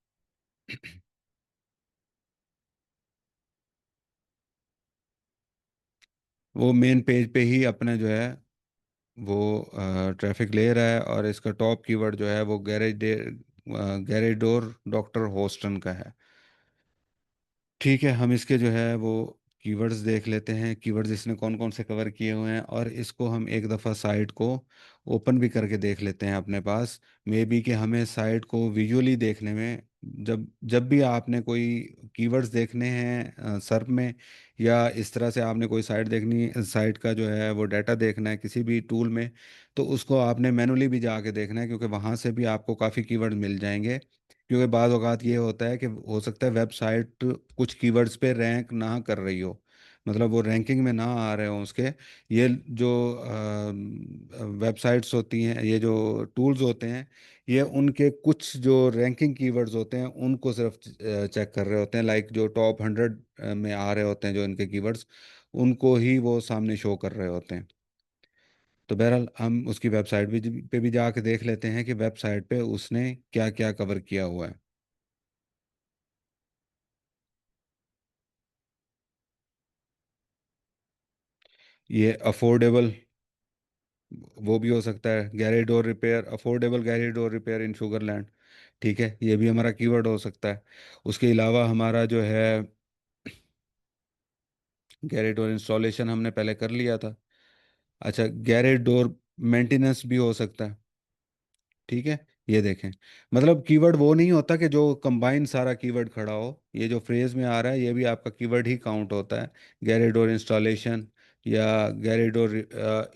S1: वो मेन पेज पे ही अपने जो है वो ट्रैफिक ले रहा है, और इसका टॉप कीवर्ड जो है वो गैरेज डोर डॉक्टर होस्टन का है। ठीक है, हम इसके जो है वो कीवर्ड्स देख लेते हैं, कीवर्ड्स इसने कौन कौन से कवर किए हुए हैं, और इसको हम एक दफ़ा साइट को ओपन भी करके देख लेते हैं अपने पास। मे बी कि हमें साइट को विजुअली देखने में, जब जब भी आपने कोई कीवर्ड्स देखने हैं सर्फ में, या इस तरह से आपने कोई साइट देखनी, साइट का जो है वो डाटा देखना है किसी भी टूल में, तो उसको आपने मैनुअली भी जाके देखना है, क्योंकि वहाँ से भी आपको काफ़ी कीवर्ड मिल जाएंगे। क्योंकि बाद औक़ात ये होता है कि हो सकता है वेबसाइट कुछ कीवर्ड्स पे रैंक ना कर रही हो, मतलब वो रैंकिंग में ना आ रहे हो उसके। ये जो वेबसाइट्स होती हैं, ये जो टूल्स होते हैं, ये उनके कुछ जो रैंकिंग कीवर्ड्स होते हैं उनको सिर्फ चेक कर रहे होते हैं, लाइक जो टॉप 100 में आ रहे होते हैं जो इनके कीवर्ड्स, उनको ही वो सामने शो कर रहे होते हैं। तो बहरहाल हम उसकी वेबसाइट भी पे भी जाके देख लेते हैं कि वेबसाइट पे उसने क्या क्या कवर किया हुआ है। ये अफोर्डेबल, वो भी हो सकता है, garage door repair, affordable garage door repair in Sugar Land. ठीक है, ये भी हमारा कीवर्ड हो सकता है। उसके अलावा हमारा जो है गैरेज डोर इंस्टॉलेशन हमने पहले कर लिया था। अच्छा, गैरेज डोर मेंटेनेंस भी हो सकता है। ठीक है, ये देखें, मतलब कीवर्ड वो नहीं होता कि जो कंबाइन सारा कीवर्ड खड़ा हो, ये जो फ्रेज में आ रहा है ये भी आपका कीवर्ड ही काउंट होता है। गैरेज डोर इंस्टॉलेशन या गैरेज डोर,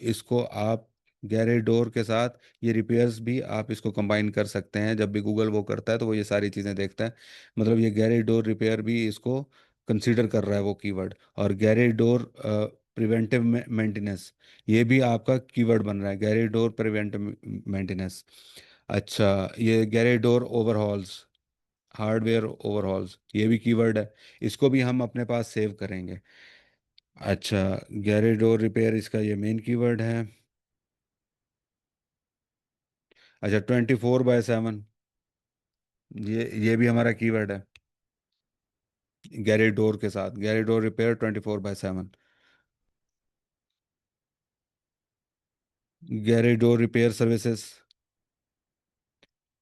S1: इसको आप गैरेज डोर के साथ ये रिपेयर्स भी आप इसको कंबाइन कर सकते हैं। जब भी गूगल वो करता है तो वो ये सारी चीज़ें देखता है, मतलब ये गैरेज डोर रिपेयर भी इसको कंसीडर कर रहा है वो कीवर्ड। और गैरेज डोर प्रिवेंटिव मेंटेनेंस, ये भी आपका कीवर्ड बन रहा है, गैरेज डोर प्रिवेंटिव मेंटेनेंस। अच्छा, ये गैरेज डोर ओवरहॉल्स, हार्डवेयर ओवरहॉल्स, ये भी कीवर्ड है, इसको भी हम अपने पास सेव करेंगे। अच्छा, गैरेज डोर रिपेयर, इसका ये मेन कीवर्ड है। अच्छा, 24/7, ये भी हमारा कीवर्ड है, गैरेज डोर के साथ, garage door repair 24/7। Garage door repair services.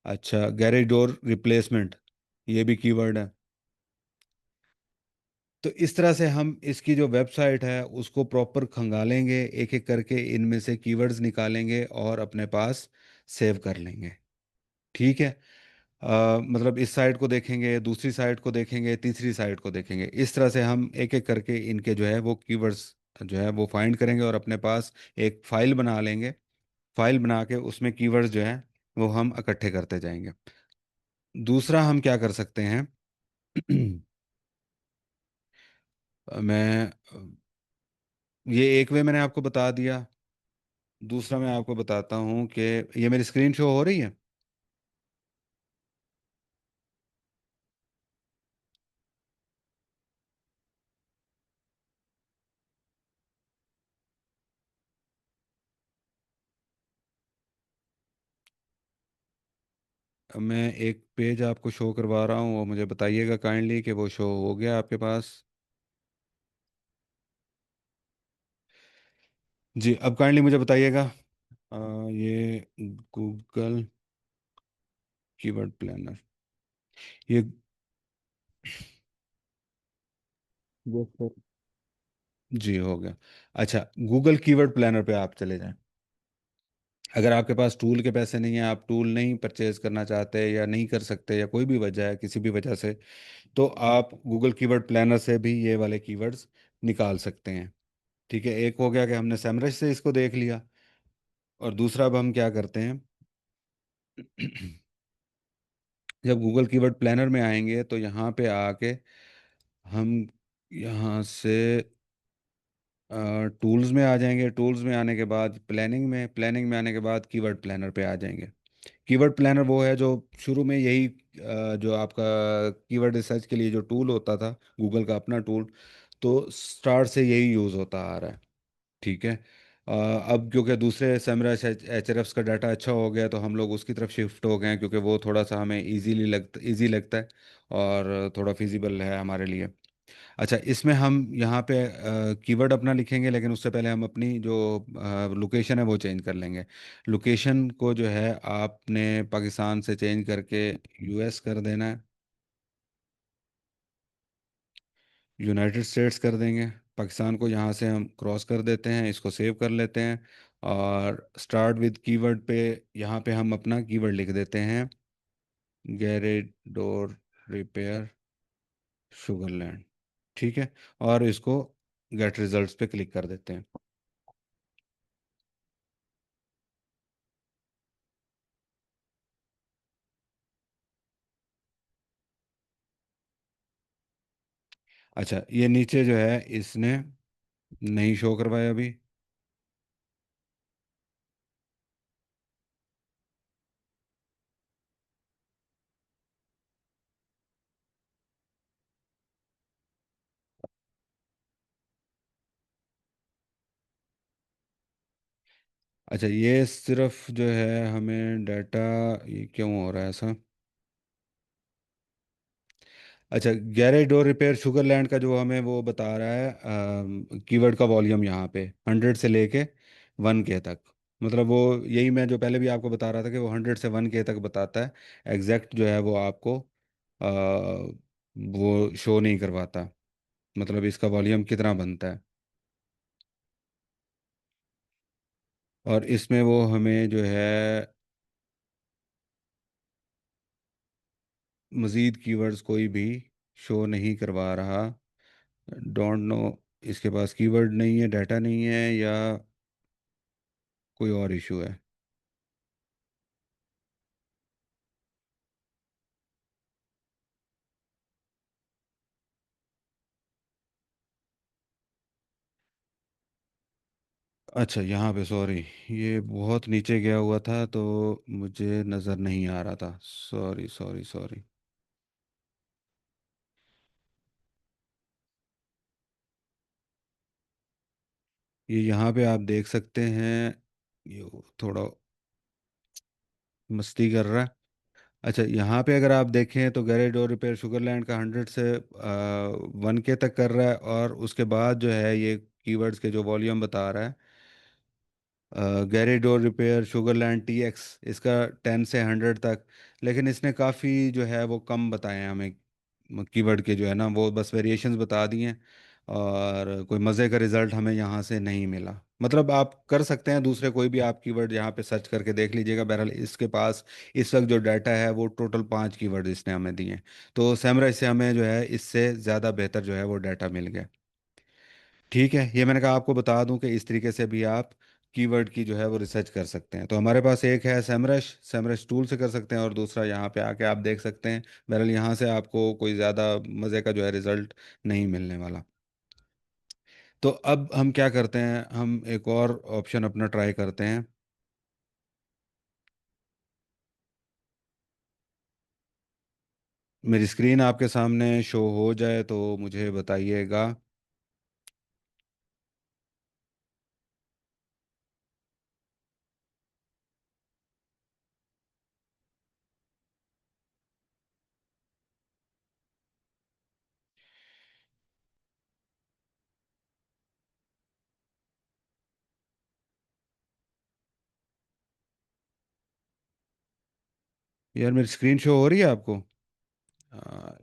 S1: अच्छा, गैरेज डोर रिप्लेसमेंट, ये भी कीवर्ड है। तो इस तरह से हम इसकी जो वेबसाइट है उसको प्रॉपर खंगालेंगे, एक एक करके इनमें से कीवर्ड्स निकालेंगे और अपने पास सेव कर लेंगे। ठीक है, मतलब इस साइट को देखेंगे, दूसरी साइट को देखेंगे, तीसरी साइट को देखेंगे, इस तरह से हम एक एक करके इनके जो है वो कीवर्ड्स जो है वो फाइंड करेंगे और अपने पास एक फाइल बना लेंगे। फाइल बना के उसमें कीवर्ड्स जो है वो हम इकट्ठे करते जाएंगे। दूसरा हम क्या कर सकते हैं, मैं ये एक वे मैंने आपको बता दिया। दूसरा मैं आपको बताता हूँ कि ये मेरी स्क्रीन शो हो रही है। अब मैं एक पेज आपको शो करवा रहा हूँ, वो मुझे बताइएगा काइंडली कि वो शो हो गया आपके पास। जी, अब काइंडली मुझे बताइएगा, ये गूगल कीवर्ड प्लानर, ये Yes, sir. जी हो गया। अच्छा, गूगल कीवर्ड प्लानर पे आप चले जाएं। अगर आपके पास टूल के पैसे नहीं है, आप टूल नहीं परचेज करना चाहते या नहीं कर सकते, या कोई भी वजह है किसी भी वजह से, तो आप गूगल कीवर्ड प्लानर से भी ये वाले कीवर्ड्स निकाल सकते हैं। ठीक है, एक हो गया कि हमने सेमरश से इसको देख लिया, और दूसरा अब हम क्या करते हैं, जब गूगल कीवर्ड प्लानर में आएंगे तो यहाँ पे आके हम यहाँ से टूल्स में आ जाएंगे। टूल्स में आने के बाद प्लानिंग में आने के बाद कीवर्ड प्लानर पे आ जाएंगे। कीवर्ड प्लानर वो है जो शुरू में यही जो आपका कीवर्ड रिसर्च के लिए जो टूल होता था, गूगल का अपना टूल, तो स्टार्ट से यही यूज़ होता आ रहा है। ठीक है, अब क्योंकि दूसरे सेमरस एच आर एफ्स का डाटा अच्छा हो गया तो हम लोग उसकी तरफ शिफ्ट हो गए हैं, क्योंकि वो थोड़ा सा हमें इजी लगता है और थोड़ा फिजिबल है हमारे लिए। अच्छा, इसमें हम यहाँ पे कीवर्ड अपना लिखेंगे, लेकिन उससे पहले हम अपनी जो लोकेशन है वो चेंज कर लेंगे। लोकेशन को जो है आपने पाकिस्तान से चेंज करके यूएस कर देना है, यूनाइटेड स्टेट्स कर देंगे। पाकिस्तान को यहाँ से हम क्रॉस कर देते हैं, इसको सेव कर लेते हैं और स्टार्ट विद कीवर्ड पे यहाँ पे हम अपना कीवर्ड लिख देते हैं, गैरेज डोर रिपेयर शुगरलैंड। ठीक है, और इसको गेट रिजल्ट्स पे क्लिक कर देते हैं। अच्छा, ये नीचे जो है इसने नहीं शो करवाया अभी। अच्छा, ये सिर्फ जो है हमें डाटा, ये क्यों हो रहा है ऐसा? अच्छा, गैरेज डोर रिपेयर शुगरलैंड का जो हमें वो बता रहा है कीवर्ड का वॉल्यूम यहाँ पे 100 से लेके 1K तक। मतलब वो यही मैं जो पहले भी आपको बता रहा था कि वो 100 से 1K तक बताता है। एग्जैक्ट जो है वो आपको आ, वो शो नहीं करवाता, मतलब इसका वॉल्यूम कितना बनता है। और इसमें वो हमें जो है मज़ीद कीवर्ड्स कोई भी शो नहीं करवा रहा। डोंट नो, इसके पास कीवर्ड नहीं है, डाटा नहीं है, या कोई और इशू है। अच्छा, यहाँ पे सॉरी, ये बहुत नीचे गया हुआ था तो मुझे नज़र नहीं आ रहा था। Sorry sorry sorry. ये यहाँ पे आप देख सकते हैं, ये थोड़ा मस्ती कर रहा है। अच्छा, यहाँ पे अगर आप देखें तो गैरेज डोर रिपेयर शुगरलैंड का 100 से 1K तक कर रहा है, और उसके बाद जो है ये कीवर्ड्स के जो वॉल्यूम बता रहा है, garage door repair Sugar Land TX, इसका 10 से 100 तक। लेकिन इसने काफ़ी जो है वो कम बताए हैं हमें कीवर्ड के, जो है ना वो बस वेरिएशंस बता दिए हैं, और कोई मज़े का रिजल्ट हमें यहाँ से नहीं मिला। मतलब आप कर सकते हैं दूसरे कोई भी आप कीवर्ड यहाँ पे सर्च करके देख लीजिएगा। बहरहाल इसके पास इस वक्त जो डाटा है वो टोटल 5 कीवर्ड इसने हमें दिए हैं। तो सैमरा से हमें जो है इससे ज़्यादा बेहतर जो है वो डाटा मिल गया। ठीक है, ये मैंने कहा आपको बता दूं कि इस तरीके से भी आप कीवर्ड की जो है वो रिसर्च कर सकते हैं। तो हमारे पास एक है सैमरश, सैमरश टूल से कर सकते हैं, और दूसरा यहाँ पे आके आप देख सकते हैं। बहरहाल यहाँ से आपको कोई ज़्यादा मज़े का जो है रिज़ल्ट नहीं मिलने वाला। तो अब हम क्या करते हैं, हम एक और ऑप्शन अपना ट्राई करते हैं। मेरी स्क्रीन आपके सामने शो हो जाए तो मुझे बताइएगा। यार, मेरी स्क्रीन शो हो रही है आपको?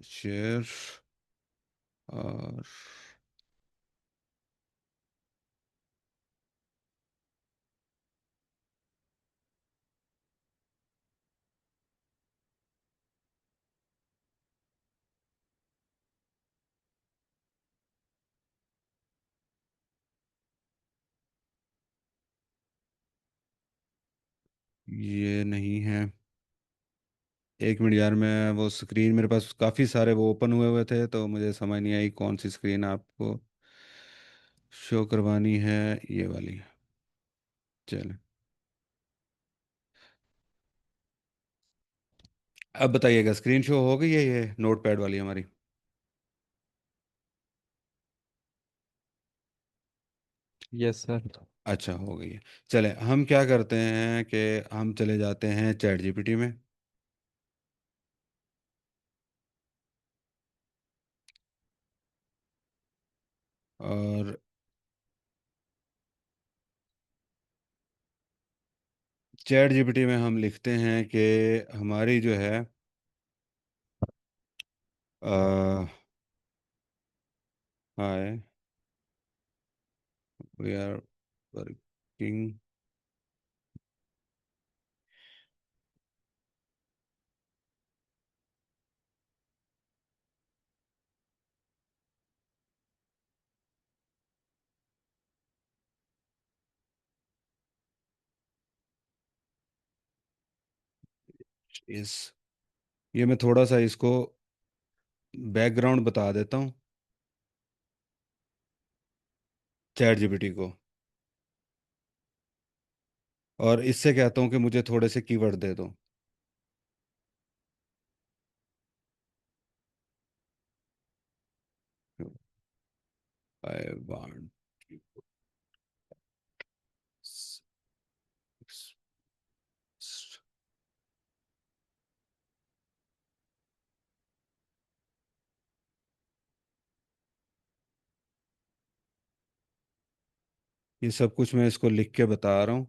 S1: शेयर और ये नहीं है। एक मिनट यार, मैं वो स्क्रीन, मेरे पास काफ़ी सारे वो ओपन हुए हुए थे तो मुझे समझ नहीं आई कौन सी स्क्रीन आपको शो करवानी है। ये वाली, चलो। अब बताइएगा, स्क्रीन शो हो गई है ये नोट पैड वाली हमारी?
S2: Yes sir.
S1: अच्छा, हो गई है। चले, हम क्या करते हैं कि हम चले जाते हैं चैट जीपीटी में। और चैट जीपीटी में हम लिखते हैं कि हमारी जो है हाय, वी आर वर्किंग इस, ये मैं थोड़ा सा इसको बैकग्राउंड बता देता हूँ चैट जीपीटी को, और इससे कहता हूँ कि मुझे थोड़े से कीवर्ड दे दो। आई वांट, ये सब कुछ मैं इसको लिख के बता रहा हूँ।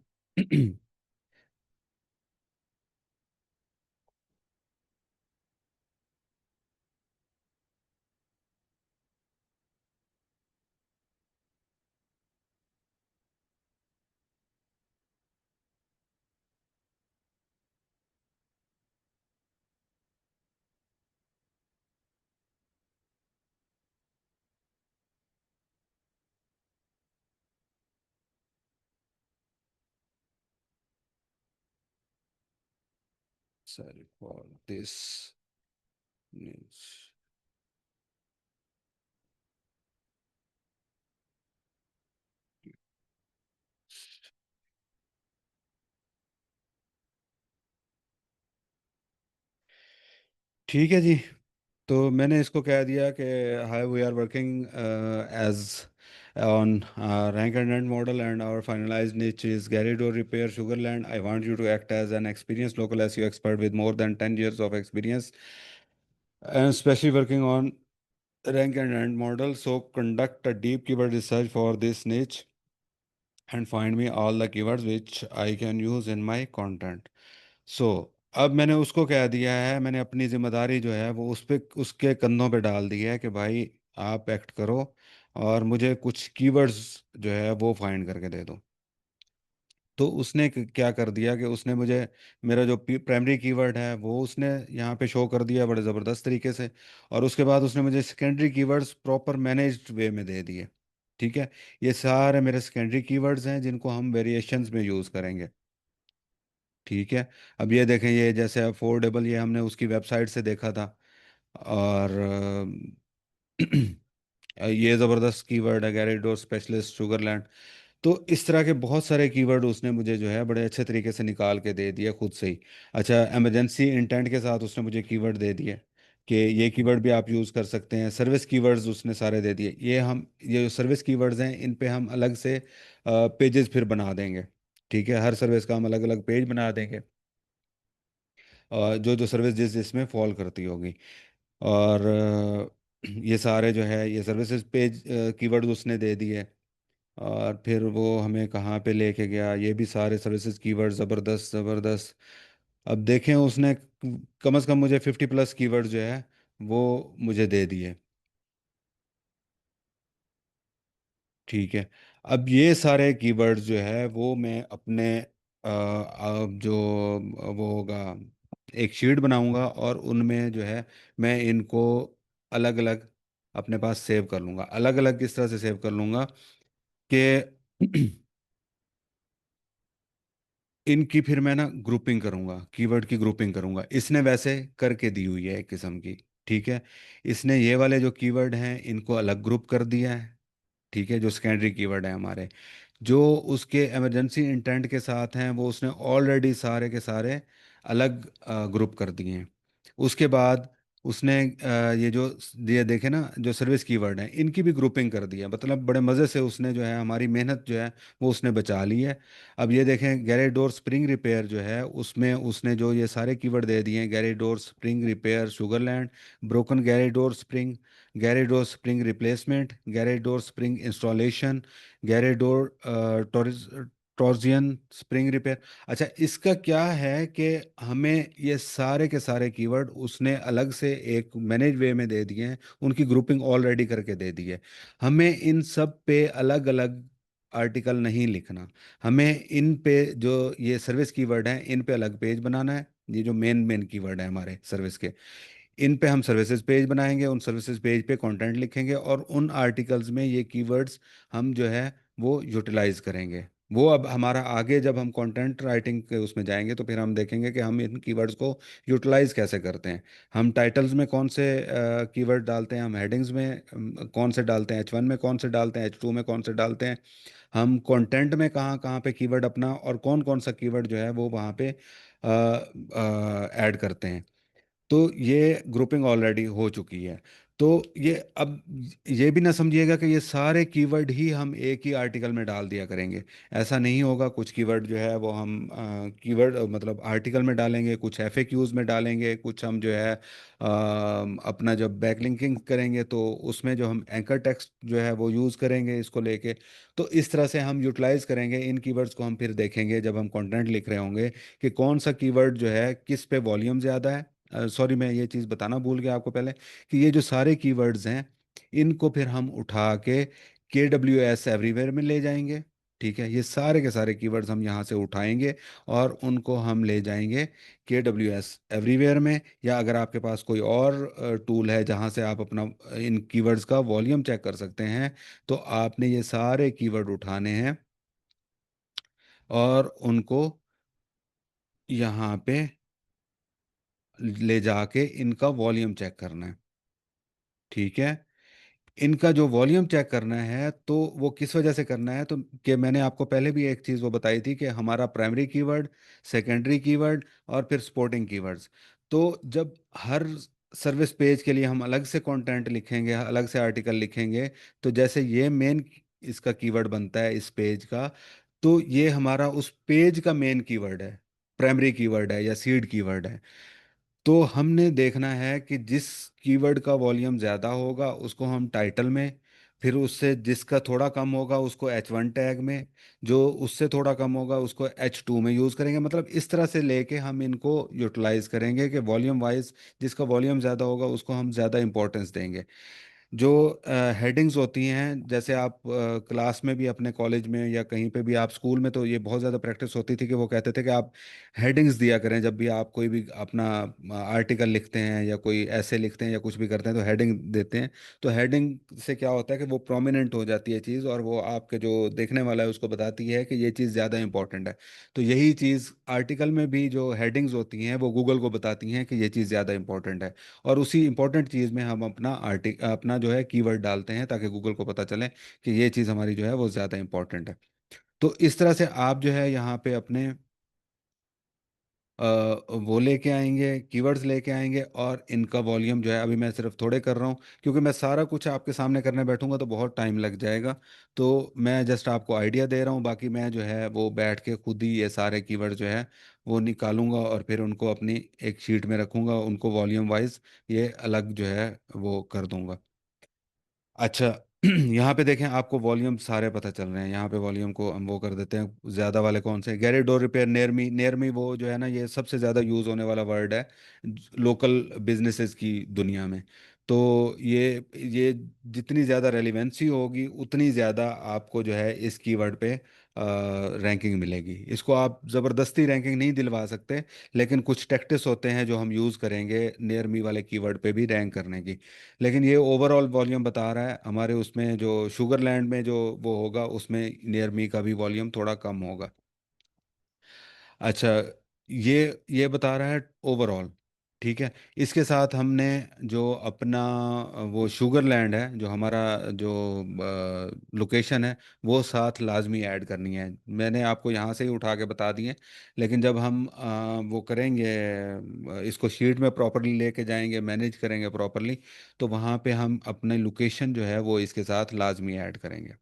S1: Sorry for this news. ठीक है जी। तो मैंने इसको कह दिया कि hi, we are working as on rank and rent model, and our finalized niche is garage door repair, Sugarland. I want you to act as an experienced local SEO expert with more than 10 years of experience, and especially working on rank and rent model. So conduct a deep keyword research for this niche and find me all the keywords which I can use in my content. सो अब मैंने उसको कह दिया है, मैंने अपनी जिम्मेदारी जो है वो उस पे, उसके कंधों पे डाल दी है कि भाई आप एक्ट करो और मुझे कुछ कीवर्ड्स जो है वो फाइंड करके दे दो। तो उसने क्या कर दिया कि उसने मुझे मेरा जो प्राइमरी कीवर्ड है वो उसने यहाँ पे शो कर दिया बड़े ज़बरदस्त तरीके से, और उसके बाद उसने मुझे सेकेंडरी कीवर्ड्स प्रॉपर मैनेज्ड वे में दे दिए। ठीक है, ये सारे मेरे सेकेंडरी कीवर्ड्स हैं जिनको हम वेरिएशंस में यूज़ करेंगे। ठीक है, अब ये देखें, ये जैसे अफोर्डेबल, ये हमने उसकी वेबसाइट से देखा था। और ये ज़बरदस्त कीवर्ड है, गैरेडोर स्पेशलिस्ट, शुगरलैंड। तो इस तरह के बहुत सारे कीवर्ड उसने मुझे जो है बड़े अच्छे तरीके से निकाल के दे दिया खुद से ही। अच्छा, इमरजेंसी इंटेंट के साथ उसने मुझे कीवर्ड दे दिए कि ये कीवर्ड भी आप यूज़ कर सकते हैं। सर्विस कीवर्ड्स उसने सारे दे दिए। ये जो सर्विस कीवर्ड्स हैं इन पे हम अलग से पेजेस फिर बना देंगे। ठीक है, हर सर्विस का हम अलग अलग पेज बना देंगे, जो जो सर्विस जिस जिसमें फॉल करती होगी। और ये सारे जो है ये सर्विसेज पेज कीवर्ड उसने दे दिए। और फिर वो हमें कहाँ पे लेके गया, ये भी सारे सर्विसेज कीवर्ड ज़बरदस्त ज़बरदस्त। अब देखें, उसने कम से कम मुझे 50+ कीवर्ड जो है वो मुझे दे दिए। ठीक है, अब ये सारे कीवर्ड्स जो है वो मैं अपने अब जो वो होगा, एक शीट बनाऊंगा और उनमें जो है मैं इनको अलग अलग अपने पास सेव कर लूँगा। अलग अलग किस तरह से सेव कर लूँगा कि इनकी फिर मैं ना ग्रुपिंग करूँगा, कीवर्ड की ग्रुपिंग करूँगा। इसने वैसे करके दी हुई है एक किस्म की। ठीक है, इसने ये वाले जो कीवर्ड हैं इनको अलग ग्रुप कर दिया है। ठीक है, जो सेकेंडरी कीवर्ड है हमारे, जो उसके इमरजेंसी इंटेंट के साथ हैं, वो उसने ऑलरेडी सारे के सारे अलग ग्रुप कर दिए हैं। उसके बाद उसने ये देखे ना जो सर्विस कीवर्ड हैं इनकी भी ग्रुपिंग कर दी है, मतलब बड़े मज़े से उसने जो है हमारी मेहनत जो है वो उसने बचा ली है। अब ये देखें गैरेज डोर स्प्रिंग रिपेयर जो है उसमें उसने जो ये सारे कीवर्ड दे दिए हैं, garage door spring repair Sugar Land, broken garage door spring replacement, garage door spring installation, garage door torsion spring repair. अच्छा, इसका क्या है कि हमें ये सारे के सारे कीवर्ड उसने अलग से एक मैनेज वे में दे दिए हैं, उनकी ग्रुपिंग ऑलरेडी करके दे दी है। हमें इन सब पे अलग अलग आर्टिकल नहीं लिखना, हमें इन पे जो ये सर्विस कीवर्ड हैं इन पे अलग पेज बनाना है। ये जो मेन मेन कीवर्ड है हमारे सर्विस के, इन पे हम सर्विसेज पेज बनाएंगे, उन सर्विसेज पेज पे कंटेंट लिखेंगे और उन आर्टिकल्स में ये कीवर्ड्स हम जो है वो यूटिलाइज करेंगे। वो अब हमारा आगे जब हम कंटेंट राइटिंग के उसमें जाएंगे तो फिर हम देखेंगे कि हम इन कीवर्ड्स को यूटिलाइज कैसे करते हैं। हम टाइटल्स में कौन से कीवर्ड डालते हैं, हम हेडिंग्स में कौन से डालते हैं, H1 में कौन से डालते हैं, H2 में कौन से डालते हैं, हम कंटेंट में कहाँ कहाँ पे कीवर्ड अपना और कौन कौन सा कीवर्ड जो है वो वहाँ पे ऐड करते हैं। तो ये ग्रुपिंग ऑलरेडी हो चुकी है। तो ये अब ये भी ना समझिएगा कि ये सारे कीवर्ड ही हम एक ही आर्टिकल में डाल दिया करेंगे, ऐसा नहीं होगा। कुछ कीवर्ड जो है वो हम कीवर्ड मतलब आर्टिकल में डालेंगे, कुछ एफएक्यूज में डालेंगे, कुछ हम जो है अपना जब बैकलिंकिंग करेंगे तो उसमें जो हम एंकर टेक्स्ट जो है वो यूज़ करेंगे इसको लेके। तो इस तरह से हम यूटिलाइज करेंगे इन कीवर्ड्स को। हम फिर देखेंगे जब हम कंटेंट लिख रहे होंगे कि कौन सा कीवर्ड जो है किस पे वॉल्यूम ज़्यादा है। सॉरी, मैं ये चीज़ बताना भूल गया आपको पहले कि ये जो सारे कीवर्ड्स हैं इनको फिर हम उठा के डब्ल्यू एस एवरीवेयर में ले जाएंगे। ठीक है, ये सारे के सारे कीवर्ड्स हम यहाँ से उठाएंगे और उनको हम ले जाएंगे के डब्ल्यू एस एवरीवेयर में। या अगर आपके पास कोई और टूल है जहाँ से आप अपना इन कीवर्ड्स का वॉल्यूम चेक कर सकते हैं, तो आपने ये सारे कीवर्ड उठाने हैं और उनको यहाँ पे ले जाके इनका वॉल्यूम चेक करना है। ठीक है, इनका जो वॉल्यूम चेक करना है तो वो किस वजह से करना है, तो कि मैंने आपको पहले भी एक चीज़ वो बताई थी कि हमारा प्राइमरी कीवर्ड, सेकेंडरी कीवर्ड और फिर सपोर्टिंग कीवर्ड्स। तो जब हर सर्विस पेज के लिए हम अलग से कंटेंट लिखेंगे, अलग से आर्टिकल लिखेंगे, तो जैसे ये मेन इसका कीवर्ड बनता है इस पेज का, तो ये हमारा उस पेज का मेन कीवर्ड है, प्राइमरी कीवर्ड है या सीड कीवर्ड है। तो हमने देखना है कि जिस कीवर्ड का वॉल्यूम ज़्यादा होगा उसको हम टाइटल में, फिर उससे जिसका थोड़ा कम होगा उसको H1 टैग में, जो उससे थोड़ा कम होगा उसको H2 में यूज़ करेंगे। मतलब इस तरह से लेके हम इनको यूटिलाइज करेंगे कि वॉल्यूम वाइज जिसका वॉल्यूम ज़्यादा होगा उसको हम ज़्यादा इंपॉर्टेंस देंगे। जो हेडिंग्स होती हैं, जैसे आप क्लास में भी अपने कॉलेज में या कहीं पे भी आप स्कूल में, तो ये बहुत ज़्यादा प्रैक्टिस होती थी कि वो कहते थे कि आप हेडिंग्स दिया करें जब भी आप कोई भी अपना आर्टिकल लिखते हैं या कोई ऐसे लिखते हैं या कुछ भी करते हैं तो हेडिंग देते हैं। तो हेडिंग से क्या होता है कि वो प्रोमिनेंट हो जाती है चीज़ और वो आपके जो देखने वाला है उसको बताती है कि ये चीज़ ज़्यादा इंपॉर्टेंट है। तो यही चीज़ आर्टिकल में भी जो हेडिंग्स होती हैं वो गूगल को बताती हैं कि ये चीज़ ज़्यादा इंपॉर्टेंट है। और उसी इंपॉर्टेंट चीज़ में हम अपना जो है कीवर्ड डालते हैं ताकि गूगल को पता चले कि ये चीज़ हमारी जो है वो ज़्यादा इंपॉर्टेंट है। तो इस तरह से आप जो है यहाँ पे अपने वो लेके आएंगे, कीवर्ड्स लेके आएंगे और इनका वॉल्यूम जो है अभी मैं सिर्फ थोड़े कर रहा हूँ क्योंकि मैं सारा कुछ आपके सामने करने बैठूंगा तो बहुत टाइम लग जाएगा। तो मैं जस्ट आपको आइडिया दे रहा हूँ, बाकी मैं जो है वो बैठ के खुद ही ये सारे कीवर्ड जो है वो निकालूंगा और फिर उनको अपनी एक शीट में रखूंगा, उनको वॉल्यूम वाइज ये अलग जो है वो कर दूंगा। अच्छा, यहाँ पे देखें आपको वॉल्यूम सारे पता चल रहे हैं। यहाँ पे वॉल्यूम को हम वो कर देते हैं, ज़्यादा वाले कौन से, गैरेज डोर रिपेयर, नेरमी। नेरमी वो जो है ना ये सबसे ज़्यादा यूज़ होने वाला वर्ड है लोकल बिजनेसेस की दुनिया में। तो ये जितनी ज़्यादा रेलिवेंसी होगी उतनी ज़्यादा आपको जो है इस कीवर्ड पे रैंकिंग मिलेगी। इसको आप ज़बरदस्ती रैंकिंग नहीं दिलवा सकते, लेकिन कुछ टैक्टिस होते हैं जो हम यूज़ करेंगे नियर मी वाले कीवर्ड पे भी रैंक करने की। लेकिन ये ओवरऑल वॉल्यूम बता रहा है हमारे उसमें जो शुगरलैंड में जो वो होगा उसमें नियर मी का भी वॉल्यूम थोड़ा कम होगा। अच्छा, ये बता रहा है ओवरऑल। ठीक है। इसके साथ हमने जो अपना वो शुगर लैंड है, जो हमारा जो लोकेशन है, वो साथ लाजमी ऐड करनी है। मैंने आपको यहाँ से ही उठा के बता दिए, लेकिन जब हम वो करेंगे, इसको शीट में प्रॉपरली लेके जाएंगे, मैनेज करेंगे प्रॉपरली, तो वहाँ पे हम अपने लोकेशन जो है वो इसके साथ लाजमी ऐड करेंगे।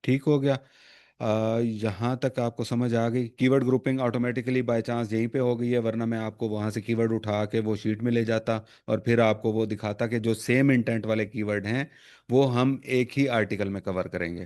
S1: ठीक हो गया। यहाँ तक आपको समझ आ गई। Keyword grouping automatically by chance यहीं पे हो गई है, वरना मैं आपको वहाँ से कीवर्ड उठा के वो शीट में ले जाता और फिर आपको वो दिखाता कि जो सेम इंटेंट वाले कीवर्ड हैं वो हम एक ही आर्टिकल में कवर करेंगे।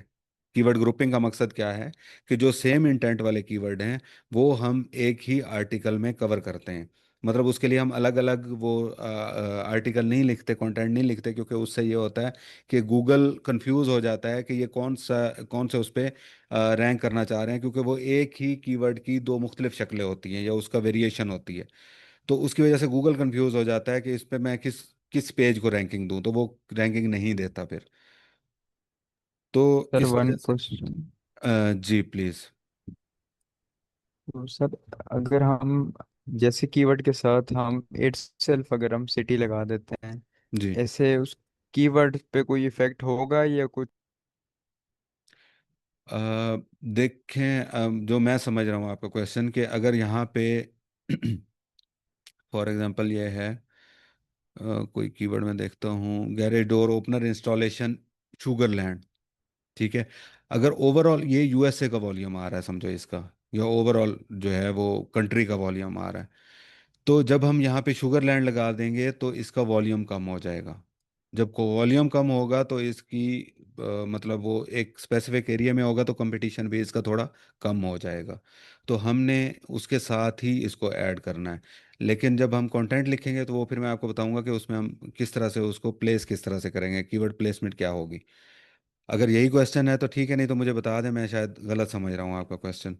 S1: कीवर्ड ग्रुपिंग का मकसद क्या है कि जो सेम इंटेंट वाले कीवर्ड हैं वो हम एक ही आर्टिकल में कवर करते हैं। मतलब उसके लिए हम अलग अलग वो आर्टिकल नहीं लिखते, कंटेंट नहीं लिखते, क्योंकि उससे ये होता है कि गूगल कंफ्यूज हो जाता है कि ये कौन से उस पे रैंक करना चाह रहे हैं, क्योंकि वो एक ही कीवर्ड की दो मुख्तलिफ शक्लें होती हैं या उसका वेरिएशन होती है। तो उसकी वजह से गूगल कंफ्यूज हो जाता है कि इस पे मैं किस किस पेज को रैंकिंग दूं, तो वो रैंकिंग नहीं देता फिर। तो
S2: सर
S1: इस
S2: वन
S1: वजह से
S2: क्वेश्चन।
S1: जी प्लीज़।
S2: तो सर अगर हम जैसे कीवर्ड के साथ हम इट सेल्फ अगर हम सिटी लगा देते हैं,
S1: जी
S2: ऐसे उस कीवर्ड पे कोई इफेक्ट होगा या कुछ?
S1: देखें, जो मैं समझ रहा हूँ आपका क्वेश्चन, कि अगर यहाँ पे फॉर एग्जांपल ये है, कोई कीवर्ड मैं देखता हूँ, garage door opener installation Sugar Land. ठीक है। अगर ओवरऑल ये यूएसए का वॉल्यूम आ रहा है समझो इसका, या ओवरऑल जो है वो कंट्री का वॉल्यूम आ रहा है, तो जब हम यहाँ पे शुगरलैंड लगा देंगे तो इसका वॉल्यूम कम हो जाएगा। जब को वॉल्यूम कम होगा तो इसकी मतलब वो एक स्पेसिफिक एरिया में होगा तो कंपटीशन भी इसका थोड़ा कम हो जाएगा। तो हमने उसके साथ ही इसको ऐड करना है। लेकिन जब हम कंटेंट लिखेंगे तो वो फिर मैं आपको बताऊंगा कि उसमें हम किस तरह से उसको प्लेस किस तरह से करेंगे, कीवर्ड प्लेसमेंट क्या होगी। अगर यही क्वेश्चन है तो ठीक है, नहीं तो मुझे बता दें, मैं शायद गलत समझ रहा हूँ आपका क्वेश्चन।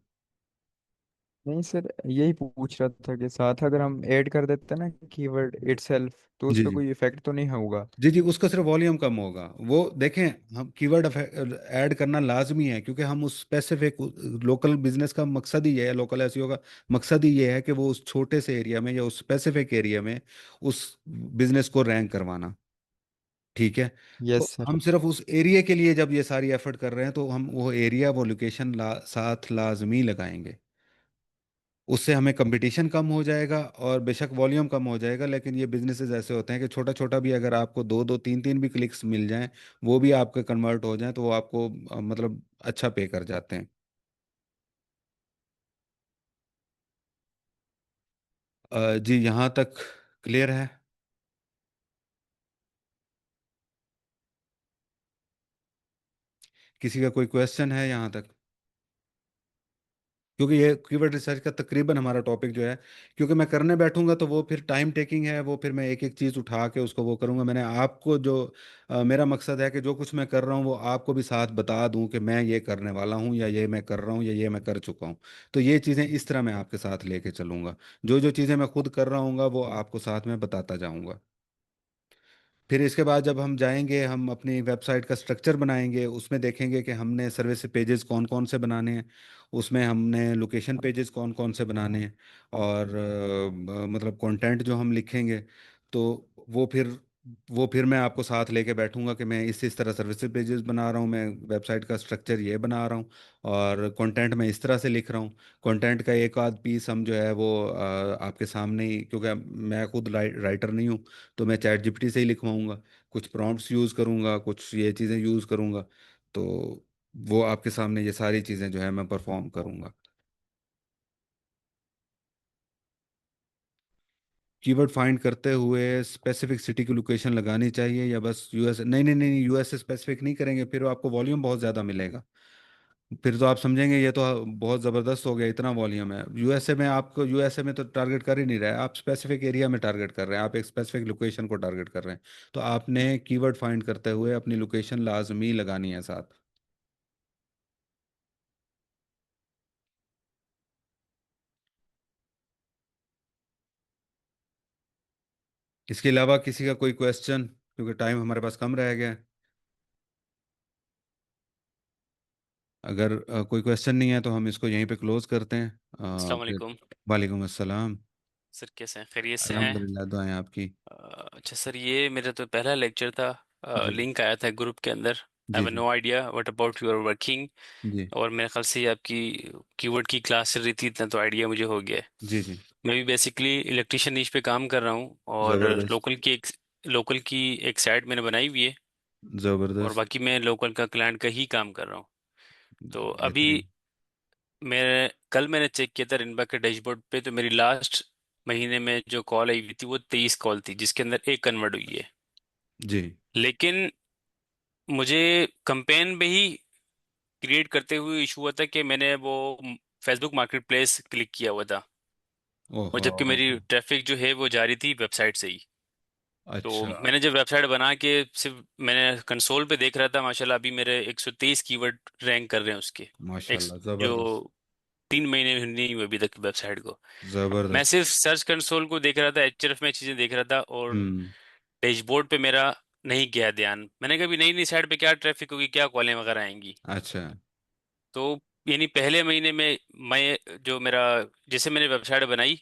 S2: नहीं सर, यही पूछ रहा था कि साथ अगर हम ऐड कर देते हैं ना कीवर्ड इटसेल्फ, तो उस
S1: जी
S2: पर
S1: जी
S2: कोई इफेक्ट तो नहीं होगा?
S1: जी जी, उसका सिर्फ वॉल्यूम कम होगा। वो देखें, हम कीवर्ड ऐड करना लाजमी है, क्योंकि हम उस स्पेसिफिक लोकल बिजनेस का मकसद ही ये है, लोकल एसईओ का मकसद ही ये है कि वो उस छोटे से एरिया में या उस स्पेसिफिक एरिया में उस बिजनेस को रैंक करवाना। ठीक है।
S2: यस
S1: तो
S2: सर।
S1: हम सिर्फ उस एरिया के लिए जब ये सारी एफर्ट कर रहे हैं तो हम वो एरिया, वो लोकेशन साथ लाजमी लगाएंगे। उससे हमें कंपटीशन कम हो जाएगा और बेशक वॉल्यूम कम हो जाएगा, लेकिन ये बिजनेसेस ऐसे होते हैं कि छोटा छोटा भी अगर आपको दो दो तीन तीन भी क्लिक्स मिल जाएं, वो भी आपके कन्वर्ट हो जाएं, तो वो आपको मतलब अच्छा पे कर जाते हैं। जी यहाँ तक क्लियर है? किसी का कोई क्वेश्चन है यहाँ तक? क्योंकि ये कीवर्ड रिसर्च का तकरीबन हमारा टॉपिक जो है, क्योंकि मैं करने बैठूंगा तो वो फिर टाइम टेकिंग है, वो फिर मैं एक एक चीज़ उठा के उसको वो करूंगा। मैंने आपको जो मेरा मकसद है कि जो कुछ मैं कर रहा हूँ वो आपको भी साथ बता दूं कि मैं ये करने वाला हूँ, या ये मैं कर रहा हूँ, या ये मैं कर चुका हूँ। तो ये चीज़ें इस तरह मैं आपके साथ लेके चलूंगा। जो जो चीज़ें मैं खुद कर रहा हूँ वो आपको साथ में बताता जाऊंगा। फिर इसके बाद जब हम जाएंगे, हम अपनी वेबसाइट का स्ट्रक्चर बनाएंगे, उसमें देखेंगे कि हमने सर्विस पेजेस कौन कौन से बनाने हैं, उसमें हमने लोकेशन पेजेस कौन कौन से बनाने हैं, और मतलब कंटेंट जो हम लिखेंगे, तो वो फिर वो फिर मैं आपको साथ लेके बैठूंगा कि मैं इस तरह सर्विस पेजेस बना रहा हूँ, मैं वेबसाइट का स्ट्रक्चर ये बना रहा हूँ, और कंटेंट मैं इस तरह से लिख रहा हूँ। कंटेंट का एक आध पीस हम जो है वो आपके सामने ही, क्योंकि मैं खुद राइटर नहीं हूँ, तो मैं चैट जीपीटी से ही लिखवाऊंगा। कुछ प्रॉम्प्ट्स यूज़ करूंगा, कुछ ये चीज़ें यूज़ करूंगा। तो वो आपके सामने ये सारी चीज़ें जो है मैं परफॉर्म करूंगा। कीवर्ड फाइंड करते हुए स्पेसिफिक सिटी की लोकेशन लगानी चाहिए, या बस यूएस? नहीं नहीं नहीं, यूएस स्पेसिफिक नहीं करेंगे, फिर आपको वॉल्यूम बहुत ज़्यादा मिलेगा। फिर तो आप समझेंगे ये तो बहुत ज़बरदस्त हो गया, इतना वॉल्यूम है। यूएसए में आपको, यूएसए में तो टारगेट कर ही नहीं रहा है, आप स्पेसिफिक एरिया में टारगेट कर रहे हैं, आप एक स्पेसिफिक लोकेशन को टारगेट कर रहे हैं। तो आपने कीवर्ड फाइंड करते हुए अपनी लोकेशन लाजमी लगानी है साथ। इसके अलावा किसी का कोई क्वेश्चन, क्योंकि टाइम हमारे पास कम रह गया है। अगर कोई क्वेश्चन नहीं है तो हम इसको यहीं पे क्लोज करते हैं।
S5: अस्सलाम
S1: फिर
S5: वालेकुम।
S1: वालेकुम अस्सलाम।
S5: सर कैसे हैं, खैरियत से हैं?
S1: अल्हम्दुलिल्लाह, दुआएं आपकी।
S5: अच्छा सर, ये मेरा तो पहला लेक्चर था।
S1: जी
S5: लिंक आया था ग्रुप के अंदर। आई
S1: जी
S5: हैव
S1: जी
S5: no idea what about your working.
S1: जी
S5: और मेरे ख्याल से ये आपकी कीवर्ड की क्लास चल रही थी, इतना तो आइडिया मुझे हो गया है।
S1: जी जी।
S5: मैं भी बेसिकली इलेक्ट्रिशियन नीच पे काम कर रहा हूँ, और
S1: ज़बरदस्त।
S5: लोकल की एक साइट मैंने बनाई हुई है। और
S1: ज़बरदस्त।
S5: बाकी मैं लोकल का क्लाइंट का ही काम कर रहा हूँ। तो अभी
S1: बेहतरीन।
S5: मैंने चेक किया था रिनबा के डैशबोर्ड पे, तो मेरी लास्ट महीने में जो कॉल आई हुई थी वो 23 कॉल थी, जिसके अंदर एक कन्वर्ट हुई है।
S1: जी।
S5: लेकिन मुझे कंपेन में ही क्रिएट करते हुए इशू हुआ था कि मैंने वो फेसबुक मार्केट प्लेस क्लिक किया हुआ था, और
S1: ओहो।
S5: जबकि मेरी ट्रैफिक जो है वो जा रही थी वेबसाइट से ही। तो
S1: अच्छा।
S5: मैंने जब वेबसाइट बना के सिर्फ मैंने कंसोल पे देख रहा था, माशाल्लाह अभी मेरे 123 कीवर्ड रैंक कर रहे हैं उसके। एक
S1: माशाल्लाह,
S5: जो
S1: ज़बरदस्त।
S5: 3 महीने नहीं हुए अभी तक वेबसाइट को। मैं
S1: ज़बरदस्त।
S5: सिर्फ सर्च कंसोल को देख रहा था, एचआरएफ में चीजें देख रहा था, और
S1: हम्म।
S5: डैशबोर्ड पे मेरा नहीं गया ध्यान। मैंने कभी नई नई साइट पे क्या ट्रैफिक होगी, क्या कॉलें वगैरह आएंगी।
S1: अच्छा।
S5: तो यानी पहले महीने में मैं जो मेरा जैसे मैंने वेबसाइट बनाई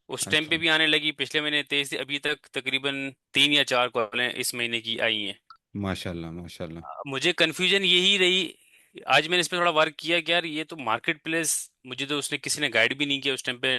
S5: उस टाइम
S1: अच्छा।
S5: पे भी आने लगी, पिछले महीने 23 थी, अभी तक तकरीबन 3 या 4 कॉलें इस महीने की आई हैं।
S1: माशाल्लाह माशाल्लाह।
S5: मुझे कन्फ्यूजन यही रही। आज मैंने इस पे थोड़ा वर्क किया कि यार ये तो मार्केट प्लेस, मुझे तो उसने किसी ने गाइड भी नहीं किया उस टाइम पे।